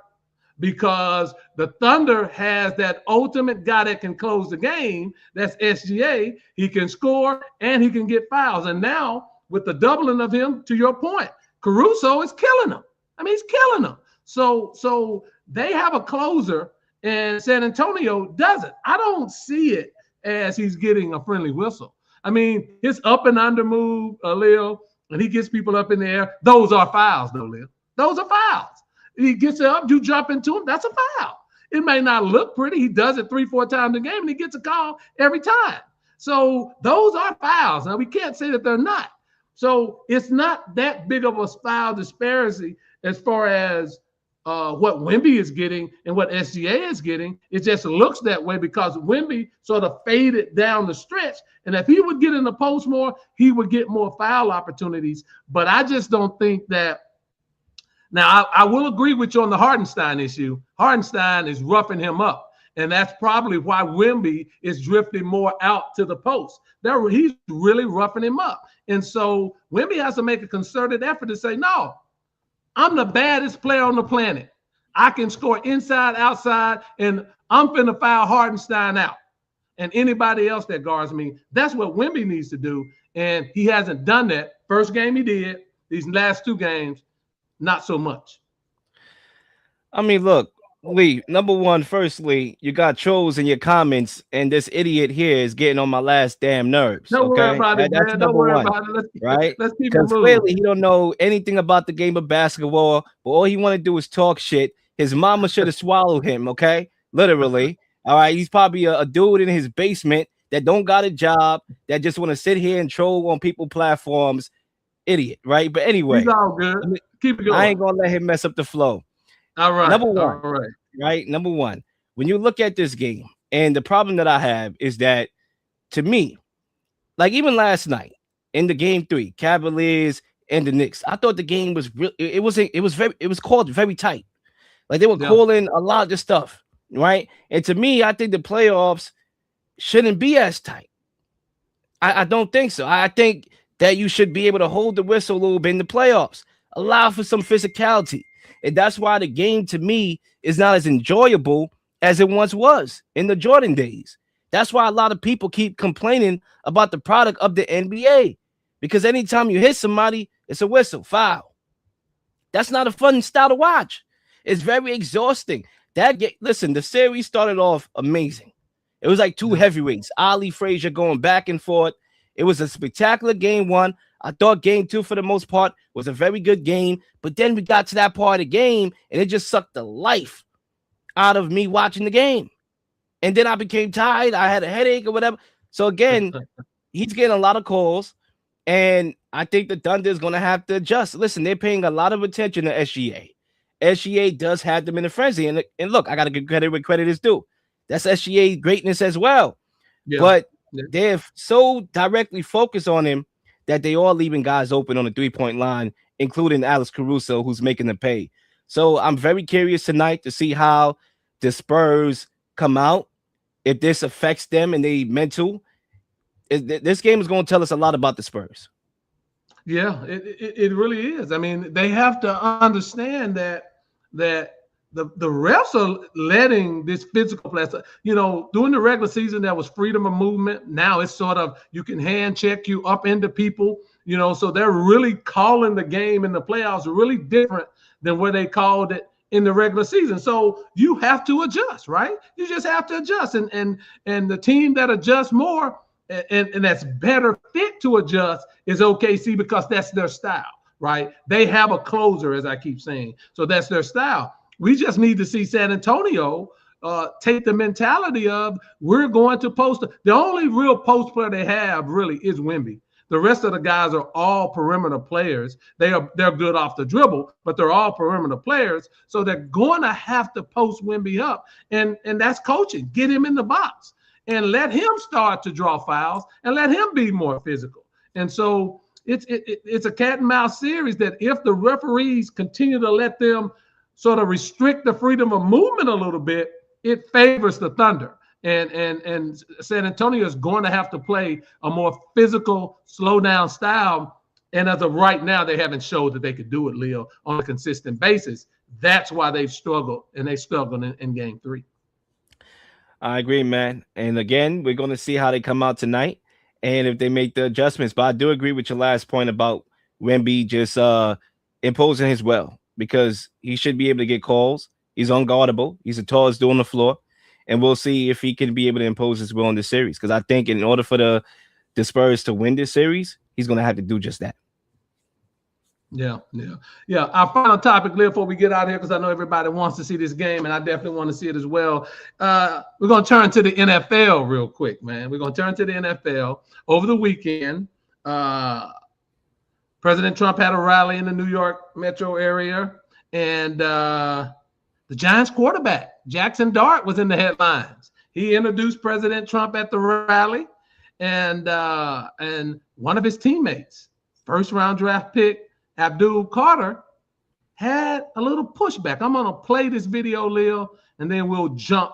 because the Thunder has that ultimate guy that can close the game. That's SGA. He can score and he can get fouls. And now with the doubling of him, to your point, Caruso is killing them. I mean, he's killing them. So they have a closer and San Antonio doesn't. I don't see it as he's getting a friendly whistle. I mean, his up and under move, Leo, and he gets people up in the air. Those are fouls, though, Leo. Those are fouls. He gets it up, you jump into him, that's a foul. It may not look pretty. He does it 3-4 times a game, and he gets a call every time. So those are fouls. Now, we can't say that they're not. So it's not that big of a foul disparity as far as what Wemby is getting and what SGA is getting. It just looks that way because Wemby sort of faded down the stretch. And if he would get in the post more, he would get more foul opportunities. But I just don't think that. Now, I will agree with you on the Hartenstein issue. Hartenstein is roughing him up, and that's probably why Wemby is drifting more out to the post. He's really roughing him up. And so Wemby has to make a concerted effort to say, no, I'm the baddest player on the planet. I can score inside, outside, and I'm finna foul Hartenstein out and anybody else that guards me. That's what Wemby needs to do, and he hasn't done that. First game he did. These last 2 games, not so much. I mean, look, Lee, number one, firstly, you got trolls in your comments, and this idiot here is getting on my last damn nerves. Don't worry about it, that's man. number Don't worry one, about it. right? Let's keep it moving. Clearly, he don't know anything about the game of basketball, but all he want to do is talk shit. His mama should have swallowed him, okay? Literally. All right, he's probably a dude in his basement that don't got a job, that just want to sit here and troll on people's platforms. Idiot, right? But anyway, he's all good. Keep it going. I ain't gonna let him mess up the flow. All right. Number one, all right. Right? Number one, when you look at this game, and the problem that I have is that, to me, like even last night in the game 3, Cavaliers and the Knicks, I thought the game was real. It was called very tight. Like they were calling a lot of this stuff, right? And to me, I think the playoffs shouldn't be as tight. I don't think so. I think that you should be able to hold the whistle a little bit in the playoffs, allow for some physicality. And that's why the game, to me, is not as enjoyable as it once was in the Jordan days. That's why a lot of people keep complaining about the product of the NBA, because anytime you hit somebody, it's a whistle, foul. That's not a fun style to watch. It's very exhausting. Listen, the series started off amazing. It was like two heavyweights, Ali Frazier going back and forth. It was a spectacular game one. I thought game two, for the most part, was a very good game. But then we got to that part of the game, and it just sucked the life out of me watching the game. And then I became tired. I had a headache or whatever. So again, he's getting a lot of calls. And I think the Thunder is going to have to adjust. Listen, they're paying a lot of attention to SGA. SGA does have them in a frenzy. And look, I got to give credit where credit is due. That's SGA greatness as well. Yeah. But they're so directly focused on him that they are leaving guys open on the three-point line, including Alex Caruso, who's making them pay. So I'm very curious tonight to see how the Spurs come out, if this affects them and they mental. This game is going to tell us a lot about the Spurs. Yeah, it really is. I mean, they have to understand that the refs are letting this physical play. You know, during the regular season, there was freedom of movement. Now it's sort of, you can hand check you up into people, you know, so they're really calling the game in the playoffs really different than where they called it in the regular season. So you have to adjust, right? You just have to adjust. And the team that adjusts more and that's better fit to adjust is OKC, because that's their style, right? They have a closer, as I keep saying. So that's their style. We just need to see San Antonio take the mentality of, we're going to post. The only real post player they have really is Wemby. The rest of the guys are all perimeter players. They're good off the dribble, but they're all perimeter players. So they're going to have to post Wemby up, and that's coaching. Get him in the box and let him start to draw fouls and let him be more physical. And so it's a cat and mouse series that if the referees continue to let them sort of restrict the freedom of movement a little bit, it favors the Thunder. And San Antonio is going to have to play a more physical, slow down style. And as of right now, they haven't showed that they could do it, Leo, on a consistent basis. That's why they've struggled, and they struggled in game three. I agree, man. And again, we're going to see how they come out tonight and if they make the adjustments. But I do agree with your last point about Wemby just imposing his will, because he should be able to get calls. He's unguardable. He's the tallest dude on the floor. And we'll see if he can be able to impose his will in this series. Because I think in order for the Spurs to win this series, he's going to have to do just that. Yeah. Our final topic, Leo, before we get out of here, because I know everybody wants to see this game, and I definitely want to see it as well. We're going to turn to the NFL real quick, man. We're going to turn to the NFL. Over the weekend, President Trump had a rally in the New York metro area, and the Giants quarterback, Jaxson Dart, was in the headlines. He introduced President Trump at the rally, and one of his teammates, first-round draft pick, Abdul Carter, had a little pushback. I'm going to play this video, Leo, and then we'll jump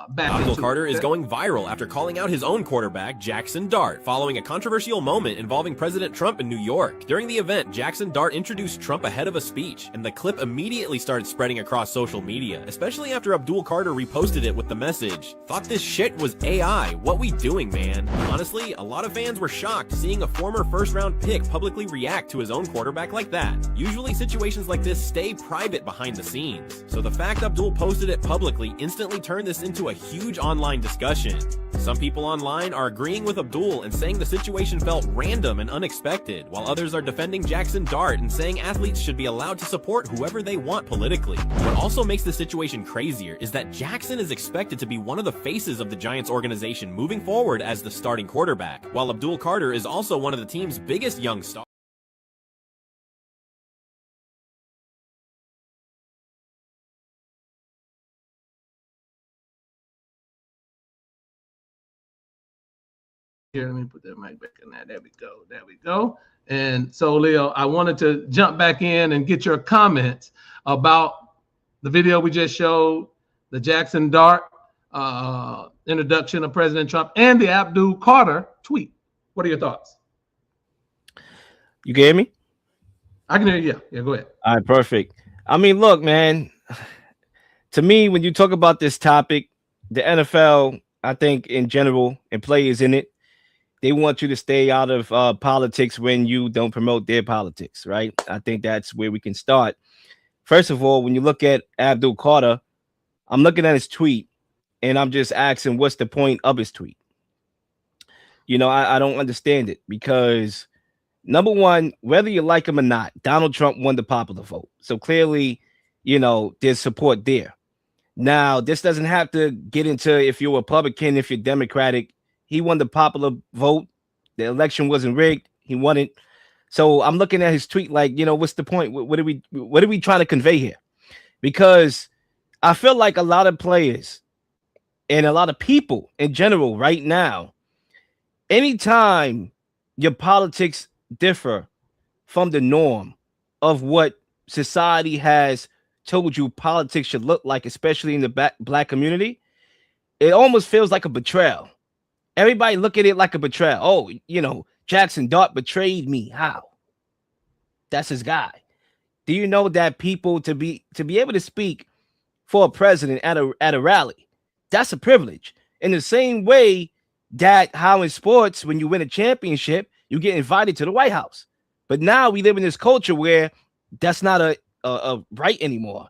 back. Abdul Carter is going viral after calling out his own quarterback, Jaxson Dart, following a controversial moment involving President Trump in New York. During the event, Jaxson Dart introduced Trump ahead of a speech, and the clip immediately started spreading across social media, especially after Abdul Carter reposted it with the message, "Thought this shit was AI. What we doing, man?" Honestly, a lot of fans were shocked seeing a former first-round pick publicly react to his own quarterback like that. Usually situations like this stay private behind the scenes, so the fact Abdul posted it publicly instantly turned this into a huge online discussion. Some people online are agreeing with Abdul and saying the situation felt random and unexpected, while others are defending Jaxson Dart and saying athletes should be allowed to support whoever they want politically. What also makes the situation crazier is that Jaxson is expected to be one of the faces of the Giants organization moving forward as the starting quarterback, while Abdul Carter is also one of the team's biggest young stars. Here, let me put that mic back in there. There we go. And so, Leo, I wanted to jump back in and get your comments about the video we just showed, the Jaxson Dart introduction of President Trump, and the Abdul Carter tweet. What are your thoughts? You can hear me? I can hear you. Yeah, go ahead. All right, perfect. I mean, look, man, to me, when you talk about this topic, the NFL, I think in general, and players in it, they want you to stay out of politics when you don't promote their politics, right? I think that's where we can start. First of all, when you look at Abdul Carter, I'm looking at his tweet and I'm just asking, what's the point of his tweet? You know, I don't understand it because, number one, whether you like him or not, Donald Trump won the popular vote. So clearly, you know, there's support there. Now, this doesn't have to get into if you're Republican, if you're Democratic. He won the popular vote. The election wasn't rigged. He won it. So I'm looking at his tweet like, you know, what's the point? What are we trying to convey here? Because I feel like a lot of players and a lot of people in general right now, anytime your politics differ from the norm of what society has told you politics should look like, especially in the black community, it almost feels like a betrayal. Everybody look at it like a betrayal. Oh, you know, Jaxson Dart betrayed me. How? That's his guy. Do you know that people to be able to speak for a president at a rally, that's a privilege. In the same way that how in sports, when you win a championship, you get invited to the White House. But now we live in this culture where that's not a right anymore.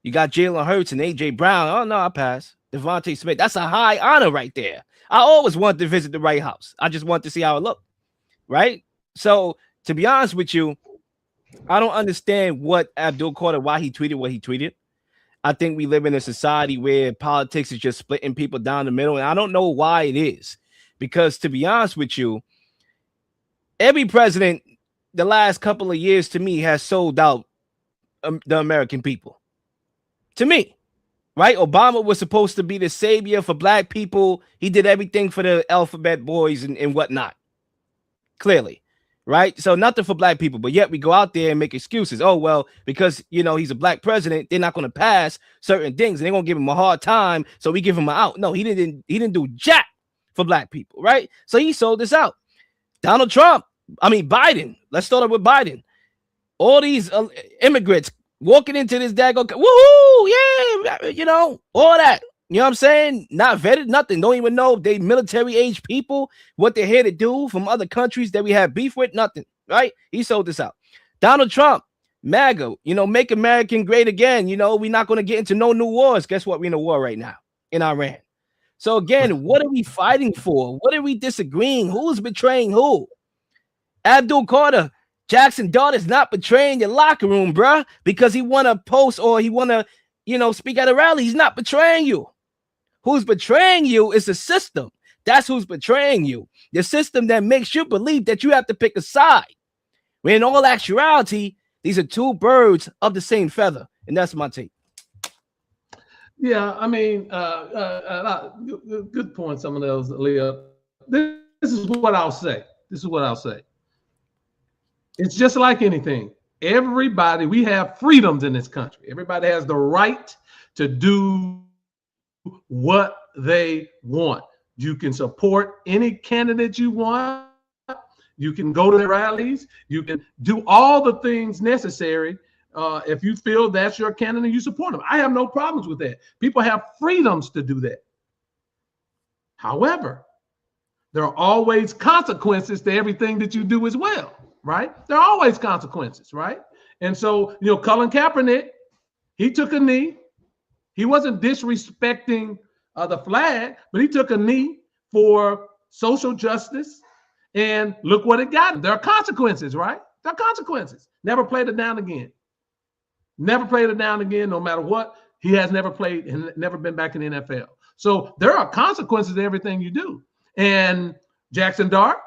You got Jalen Hurts and AJ Brown. Oh no, I pass. Devontae Smith. That's a high honor right there. I always wanted to visit the White House. I just want to see how it looked. Right. So to be honest with you, I don't understand what Abdul Carter, why he tweeted what he tweeted. I think we live in a society where politics is just splitting people down the middle. And I don't know why it is. Because to be honest with you, every president the last couple of years to me has sold out the American people. To me, right? Obama was supposed to be the savior for black people. He did everything for the alphabet boys and whatnot. Clearly, right? So nothing for black people, but yet we go out there and make excuses. Oh, well, because, you know, he's a black president, they're not going to pass certain things and they're going to give him a hard time. So we give him an out. No, he didn't do jack for black people, right? So he sold this out. Biden. Let's start up with Biden. All these immigrants walking into this daggone, woohoo, yeah, you know, all that. You know what I'm saying? Not vetted, nothing. Don't even know if they military age people, what they're here to do from other countries that we have beef with, nothing, right? He sold this out. Donald Trump, MAGA, you know, make America great again. You know, we're not going to get into no new wars. Guess what? We're in a war right now in Iran. So again, what are we fighting for? What are we disagreeing? Who's betraying who? Abdul Carter, Jaxson Dart is not betraying your locker room, bruh, because he want to post or he want to, you know, speak at a rally. He's not betraying you. Who's betraying you is the system. That's who's betraying you. The system that makes you believe that you have to pick a side. When in all actuality, these are two birds of the same feather. And that's my take. Yeah, I mean, good point, some of those, Leo. This is what I'll say. It's just like anything. Everybody, we have freedoms in this country. Everybody has the right to do what they want. You can support any candidate you want. You can go to the rallies. You can do all the things necessary. If you feel that's your candidate, you support them. I have no problems with that. People have freedoms to do that. However, there are always consequences to everything that you do as well, right? There are always consequences, right? And so, you know, Colin Kaepernick, he took a knee. He wasn't disrespecting the flag, but he took a knee for social justice. And look what it got him. There are consequences, right? There are consequences. Never played it down again. Never played it down again, no matter what. He has never played and never been back in the NFL. So there are consequences to everything you do. And Jaxson Dart,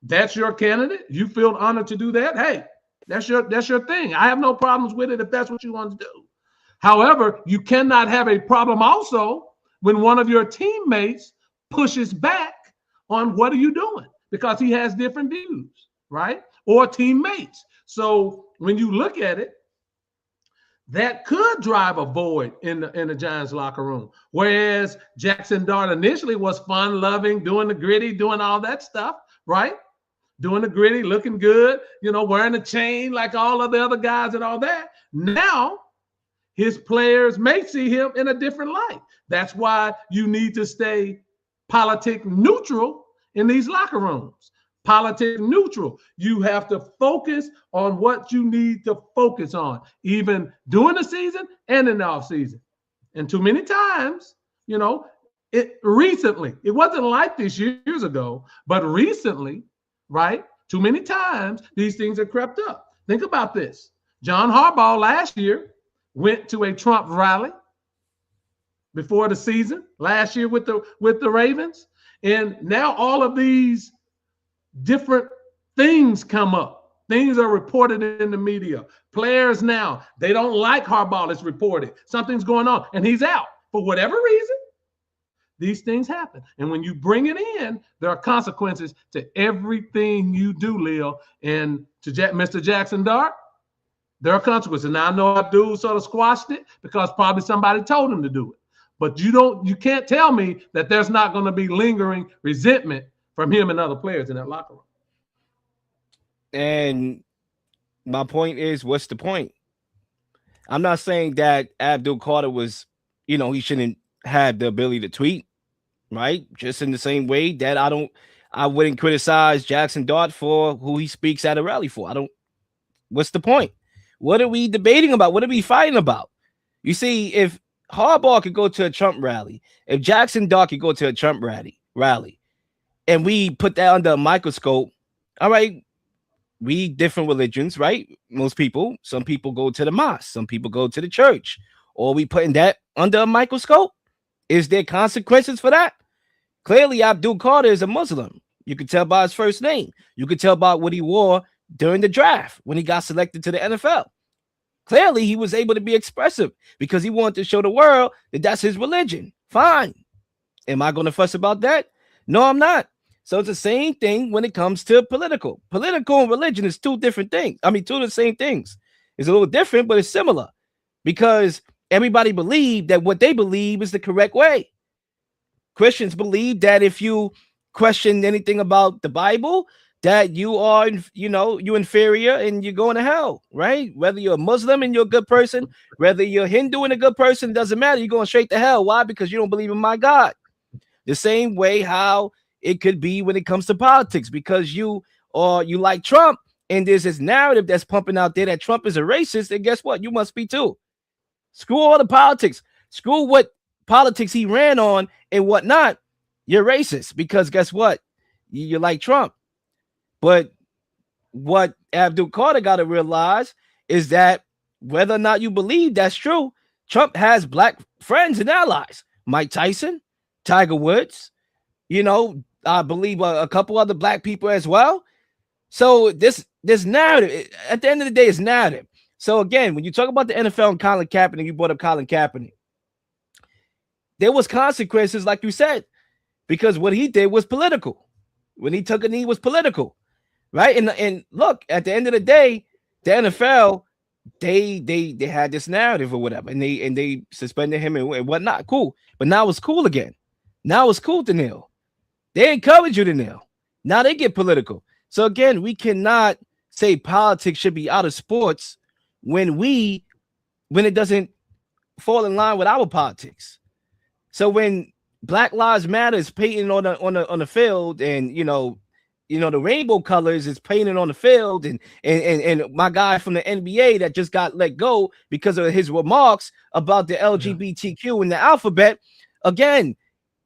that's your candidate. You feel honored to do that. Hey, that's your thing. I have no problems with it if that's what you want to do. However, you cannot have a problem also when one of your teammates pushes back on what are you doing, because he has different views, right? Or teammates. So when you look at it, that could drive a void in the Giants locker room. Whereas Jaxson Dart initially was fun loving, doing the gritty, doing all that stuff, right? Doing the gritty, looking good, you know, wearing a chain like all of the other guys and all that. Now his players may see him in a different light. That's why you need to stay politic neutral in these locker rooms. Politics neutral. You have to focus on what you need to focus on, even during the season and in the off season. And too many times, you know, it wasn't like this years ago, but recently, right? Too many times these things have crept up. Think about this. John Harbaugh last year went to a Trump rally before the season last year with the Ravens. And now all of these different things come up. Things are reported in the media. Players now, they don't like Harbaugh, it's reported. Something's going on, and he's out for whatever reason. These things happen. And when you bring it in, there are consequences to everything you do, Leo. And to Mr. Jaxson Dart, there are consequences. Now, I know Abdul sort of squashed it because probably somebody told him to do it. But you can't tell me that there's not going to be lingering resentment from him and other players in that locker room. And my point is, what's the point? I'm not saying that Abdul Carter was, he shouldn't have the ability to tweet, right? Just in the same way that I wouldn't criticize Jaxson Dart for who he speaks at a rally for. What's the point? What are we debating about? What are we fighting about? You see, if Harbaugh could go to a Trump rally, if Jaxson Dart could go to a Trump rally, and we put that under a microscope, all right, we different religions, right? Some people go to the mosque, some people go to the church, or we putting that under a microscope. Is there consequences for that? Clearly, Abdul Carter is a Muslim. You could tell by his first name. You could tell by what he wore during the draft when he got selected to the NFL. Clearly, he was able to be expressive because he wanted to show the world that that's his religion. Fine. Am I going to fuss about that? No, I'm not. So it's the same thing when it comes to political. Political and religion is two different things. Two of the same things. It's a little different, but it's similar because everybody believes that what they believe is the correct way. Christians believe that if you question anything about the Bible, that you are, you're inferior and you're going to hell, right? Whether you're a Muslim and you're a good person, whether you're Hindu and a good person, doesn't matter. You're going straight to hell. Why? Because you don't believe in my God. The same way how it could be when it comes to politics, because you like Trump and there's this narrative that's pumping out there that Trump is a racist, and guess what? You must be too. Screw all the politics. Screw what politics he ran on and whatnot. You're racist because guess what? You like Trump. But what Abdul Carter got to realize is that whether or not you believe that's true, Trump has black friends and allies. Mike Tyson, Tiger Woods, I believe a couple other black people as well. So this narrative, at the end of the day, is narrative. So again, when you talk about the NFL and Colin Kaepernick, you brought up Colin Kaepernick. There was consequences, like you said, because what he did was political. When he took a knee was political, right? And look, at the end of the day, the NFL, they had this narrative or whatever, and they suspended him and whatnot. Cool, but now it's cool again. Now it's cool to kneel. They encourage you to kneel. Now they get political. So again, we cannot say politics should be out of sports when it doesn't fall in line with our politics. So when Black Lives Matter is painting on the field, and the rainbow colors is painted on the field, and my guy from the NBA that just got let go because of his remarks about the LGBTQ and the alphabet, again,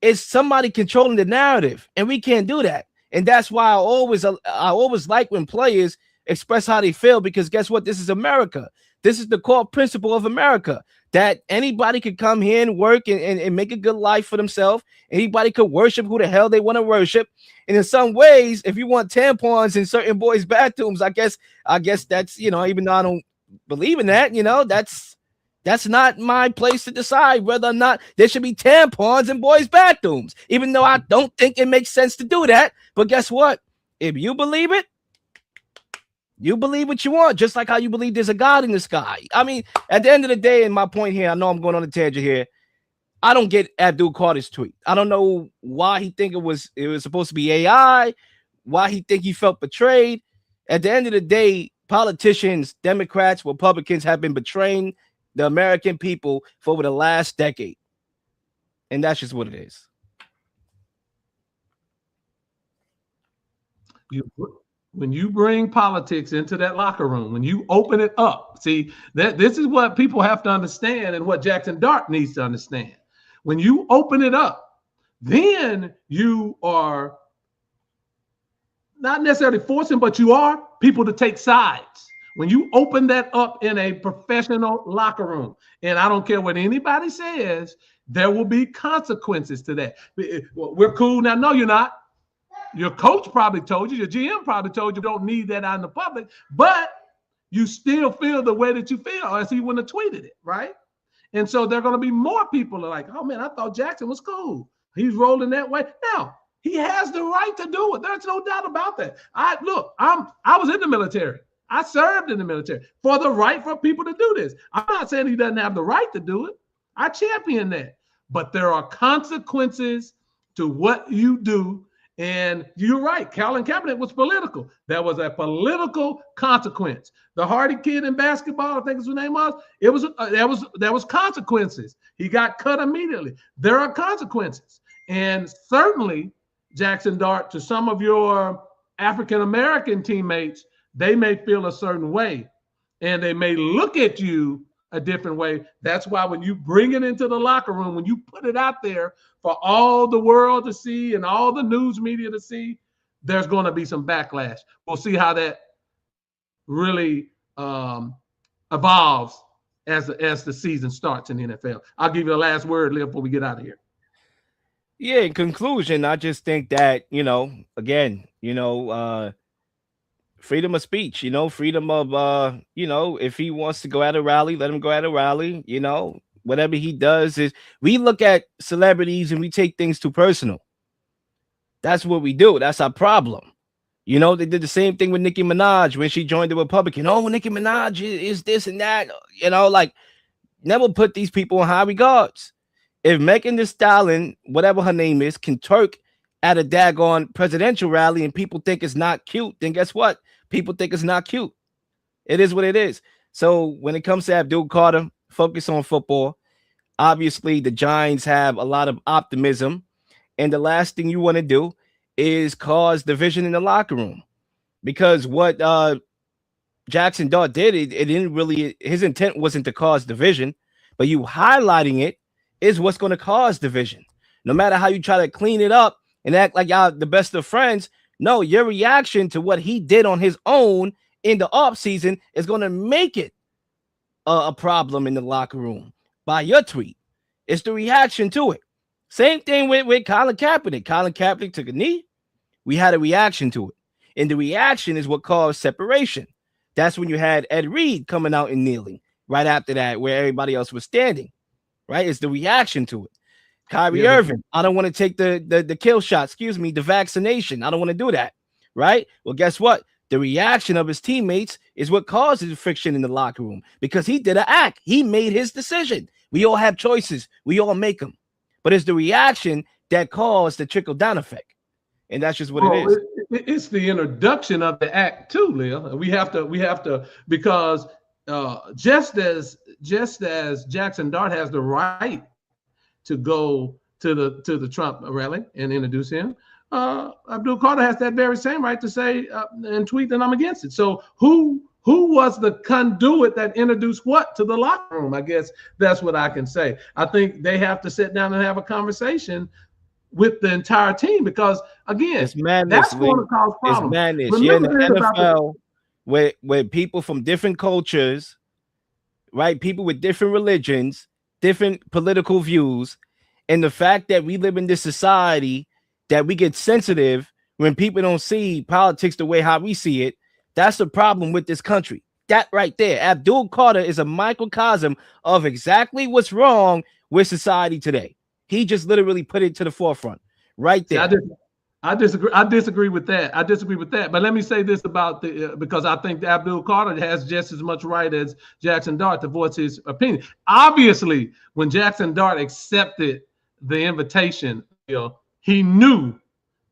it's somebody controlling the narrative, and we can't do that. And that's why I always like when players express how they feel, because guess what? This is America. This is the core principle of America, that anybody could come here and work and make a good life for themselves. Anybody could worship who the hell they want to worship. And in some ways, if you want tampons in certain boys' bathrooms, I guess that's, even though I don't believe in that, that's not my place to decide whether or not there should be tampons in boys' bathrooms, even though I don't think it makes sense to do that. But guess what? If you believe it, you believe what you want, just like how you believe there's a God in the sky. At the end of the day, and my point here, I know I'm going on a tangent here, I don't get Abdul Carter's tweet. I don't know why he think it was supposed to be AI, why he think he felt betrayed. At the end of the day, politicians, Democrats, Republicans have been betraying the American people for over the last decade. And that's just what it is. When you bring politics into that locker room, when you open it up, see that this is what people have to understand, and what Jaxson Dart needs to understand. When you open it up, then you are not necessarily forcing, but you are people to take sides. When you open that up in a professional locker room, and I don't care what anybody says, there will be consequences to that. We're cool now. No, you're not. Your coach probably told you, your GM probably told you don't need that out in the public, but you still feel the way that you feel, or else he wouldn't have tweeted it, right? And so there are going to be more people like, oh man, I thought Jaxson was cool. He's rolling that way. Now, he has the right to do it. There's no doubt about that. I was in the military. I served in the military for the right for people to do this. I'm not saying he doesn't have the right to do it. I champion that. But there are consequences to what you do. And you're right. Colin Kaepernick was political. There was a political consequence. The Hardy kid in basketball, I think his name was. It was there was consequences. He got cut immediately. There are consequences, and certainly Jaxson Dart, to some of your African American teammates, they may feel a certain way, and they may look at you a different way. That's why when you bring it into the locker room, when you put it out there for all the world to see and all the news media to see, there's going to be some backlash. We'll see how that really evolves as the season starts in the NFL. I'll give you the last word, Liv, before we get out of here. Yeah, in conclusion, I just think that, freedom of speech, freedom of, if he wants to go at a rally, let him go at a rally, whatever he does is, we look at celebrities and we take things too personal. That's what we do. That's our problem. They did the same thing with Nicki Minaj when she joined the Republican. Oh, Nicki Minaj is this and that, never put these people in high regards. If Megan Thee Stallion, whatever her name is, can twerk at a daggone presidential rally and people think it's not cute, then guess what? People think it's not cute. It is what it is. So when it comes to Abdul Carter, focus on football. Obviously, the Giants have a lot of optimism, and the last thing you want to do is cause division in the locker room, because what Jaxson Dart did, it didn't really, his intent wasn't to cause division, but you highlighting it is what's going to cause division. No matter how you try to clean it up and act like y'all the best of friends, no, your reaction to what he did on his own in the offseason is going to make it a problem in the locker room by your tweet. It's the reaction to it. Same thing with Colin Kaepernick. Colin Kaepernick took a knee. We had a reaction to it. And the reaction is what caused separation. That's when you had Ed Reed coming out and kneeling right after that, where everybody else was standing. Right? It's the reaction to it. Kyrie Irving, I don't want to take the kill shot, the vaccination. I don't want to do that. Right? Well, guess what? The reaction of his teammates is what causes friction in the locker room, because he did an act. He made his decision. We all have choices. We all make them. But it's the reaction that caused the trickle-down effect. And that's just what it is. It's the introduction of the act too, Lil. We have to, because just as Jaxson Dart has the right to go to the Trump rally and introduce him, Abdul Carter has that very same right to say and tweet that I'm against it. So who was the conduit that introduced what to the locker room? I guess that's what I can say. I think they have to sit down and have a conversation with the entire team, because again, it's madness, that's going to cause problems. It's madness. You're in the NFL with people from different cultures, right? People with different religions, different political views, and the fact that we live in this society that we get sensitive when people don't see politics the way how we see it. That's the problem with this country. That right there. Abdul Carter is a microcosm of exactly what's wrong with society today. He just literally put it to the forefront right there. I disagree with that. But let me say this about because I think Abdul Carter has just as much right as Jaxson Dart to voice his opinion. Obviously, when Jaxson Dart accepted the invitation, he knew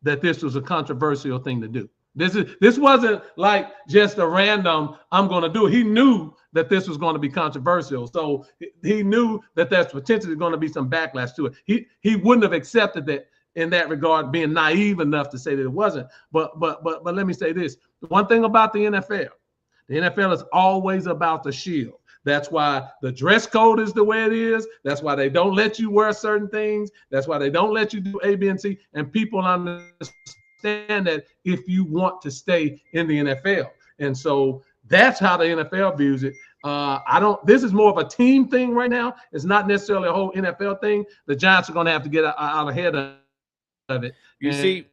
that this was a controversial thing to do. This wasn't like just a random, I'm going to do it. He knew that this was going to be controversial. So he knew that there's potentially going to be some backlash to it. He wouldn't have accepted that in that regard, being naive enough to say that it wasn't. But let me say this: the one thing about the NFL is always about the shield. That's why the dress code is the way it is. That's why they don't let you wear certain things. That's why they don't let you do A, B, and C. And people understand that if you want to stay in the NFL. And so that's how the NFL views it. This is more of a team thing right now. It's not necessarily a whole NFL thing. The Giants are going to have to get out ahead of it. You see,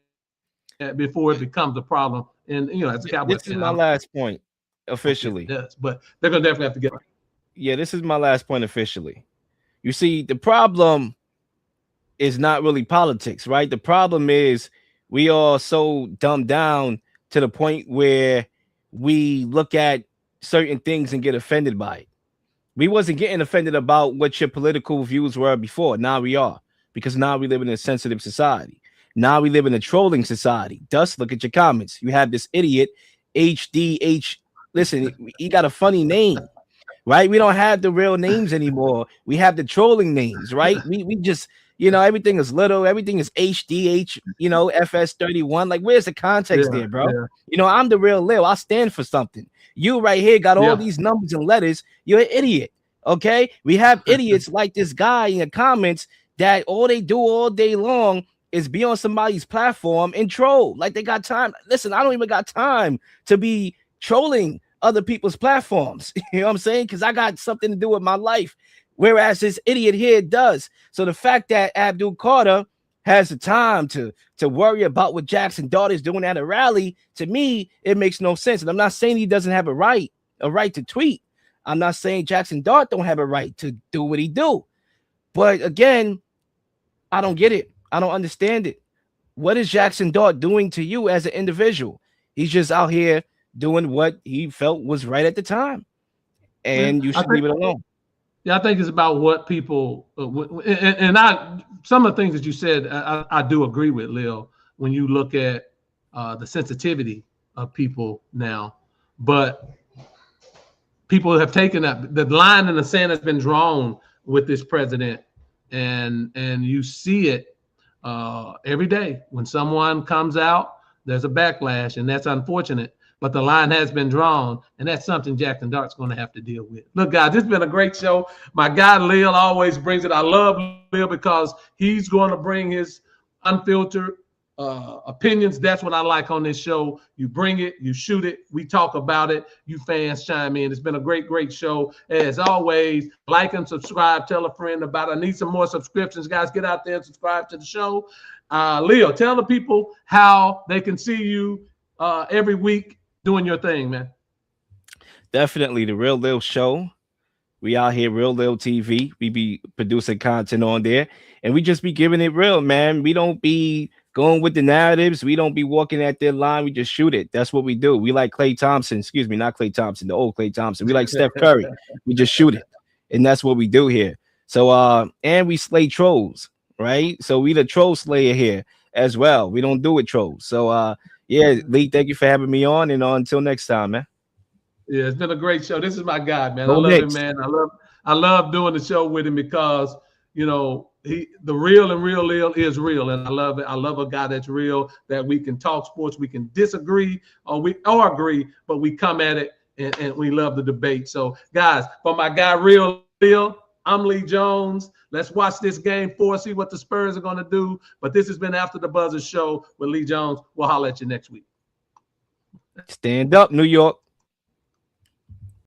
before it becomes a problem. And, as a Cowboys this is my last point officially. It does, but they're going to definitely have to get it. Yeah, this is my last point officially. You see, the problem is not really politics, right? The problem is we are so dumbed down to the point where we look at certain things and get offended by it. We wasn't getting offended about what your political views were before. Now we are, because now we live in a sensitive society. Now we live in a trolling society. Dust, look at your comments. You have this idiot, HDH. Listen, he got a funny name. Right, we don't have the real names anymore. We have the trolling names, right? We just, everything is little, everything is HDH, FS31. Like, where's the context there, bro? Yeah. I'm the real Lil. I stand for something. You right here got all these numbers and letters. You're an idiot. Okay, we have idiots like this guy in the comments that all they do all day long is be on somebody's platform and troll. Like, they got time. Listen, I don't even got time to be trolling other people's platforms. You know what I'm saying? Because I got something to do with my life, whereas this idiot here does. So the fact that Abdul Carter has the time to worry about what Jaxson Dart is doing at a rally, to me, it makes no sense. And I'm not saying he doesn't have a right to tweet. I'm not saying Jaxson Dart don't have a right to do what he do. But again, I don't get it. I don't understand it. What is Jaxson Dart doing to you as an individual? He's just out here doing what he felt was right at the time, and you should leave it alone. Yeah, I think it's about what people some of the things that you said, I do agree with, Lil, when you look at the sensitivity of people now. But people have taken that, the line in the sand has been drawn with this president, and you see it every day. When someone comes out, there's a backlash, and that's unfortunate. But the line has been drawn, and that's something Jaxson Dart's going to have to deal with. Look, guys, this has been a great show. My guy, Lil, always brings it. I love Lil because he's going to bring his unfiltered opinions. That's what I like on this show. You bring it, you shoot it, we talk about it, you fans chime in. It's been a great show. As always, like and subscribe. Tell a friend about it. I need some more subscriptions, guys. Get out there and subscribe to the show. Lil, tell the people how they can see you every week doing your thing, man. Definitely the Real Lil Show. We out here, Real Lil TV. We be producing content on there, and we just be giving it real, man. We don't be going with the narratives. We don't be walking at their line. We just shoot it. That's what we do. We like Klay Thompson. Excuse me, not Klay Thompson, the old Klay Thompson. We like Steph Curry. We just shoot it, and that's what we do here. So, and we slay trolls, right? So we the troll slayer here as well. We don't do it trolls. So, yeah, Lee, thank you for having me on, and until next time, man. Yeah, it's been a great show. This is my guy, man. I love him, man. I love doing the show with him because, the real and Real Lil is real, and I love it. I love a guy that's real, that we can talk sports, we can disagree or agree, but we come at it and we love the debate. So, guys, for my guy Real Lil, I'm Lee Jones. Let's watch this game 4, see what the Spurs are going to do. But this has been After the Buzzer Show with Lee Jones. We'll holler at you next week. Stand up, New York.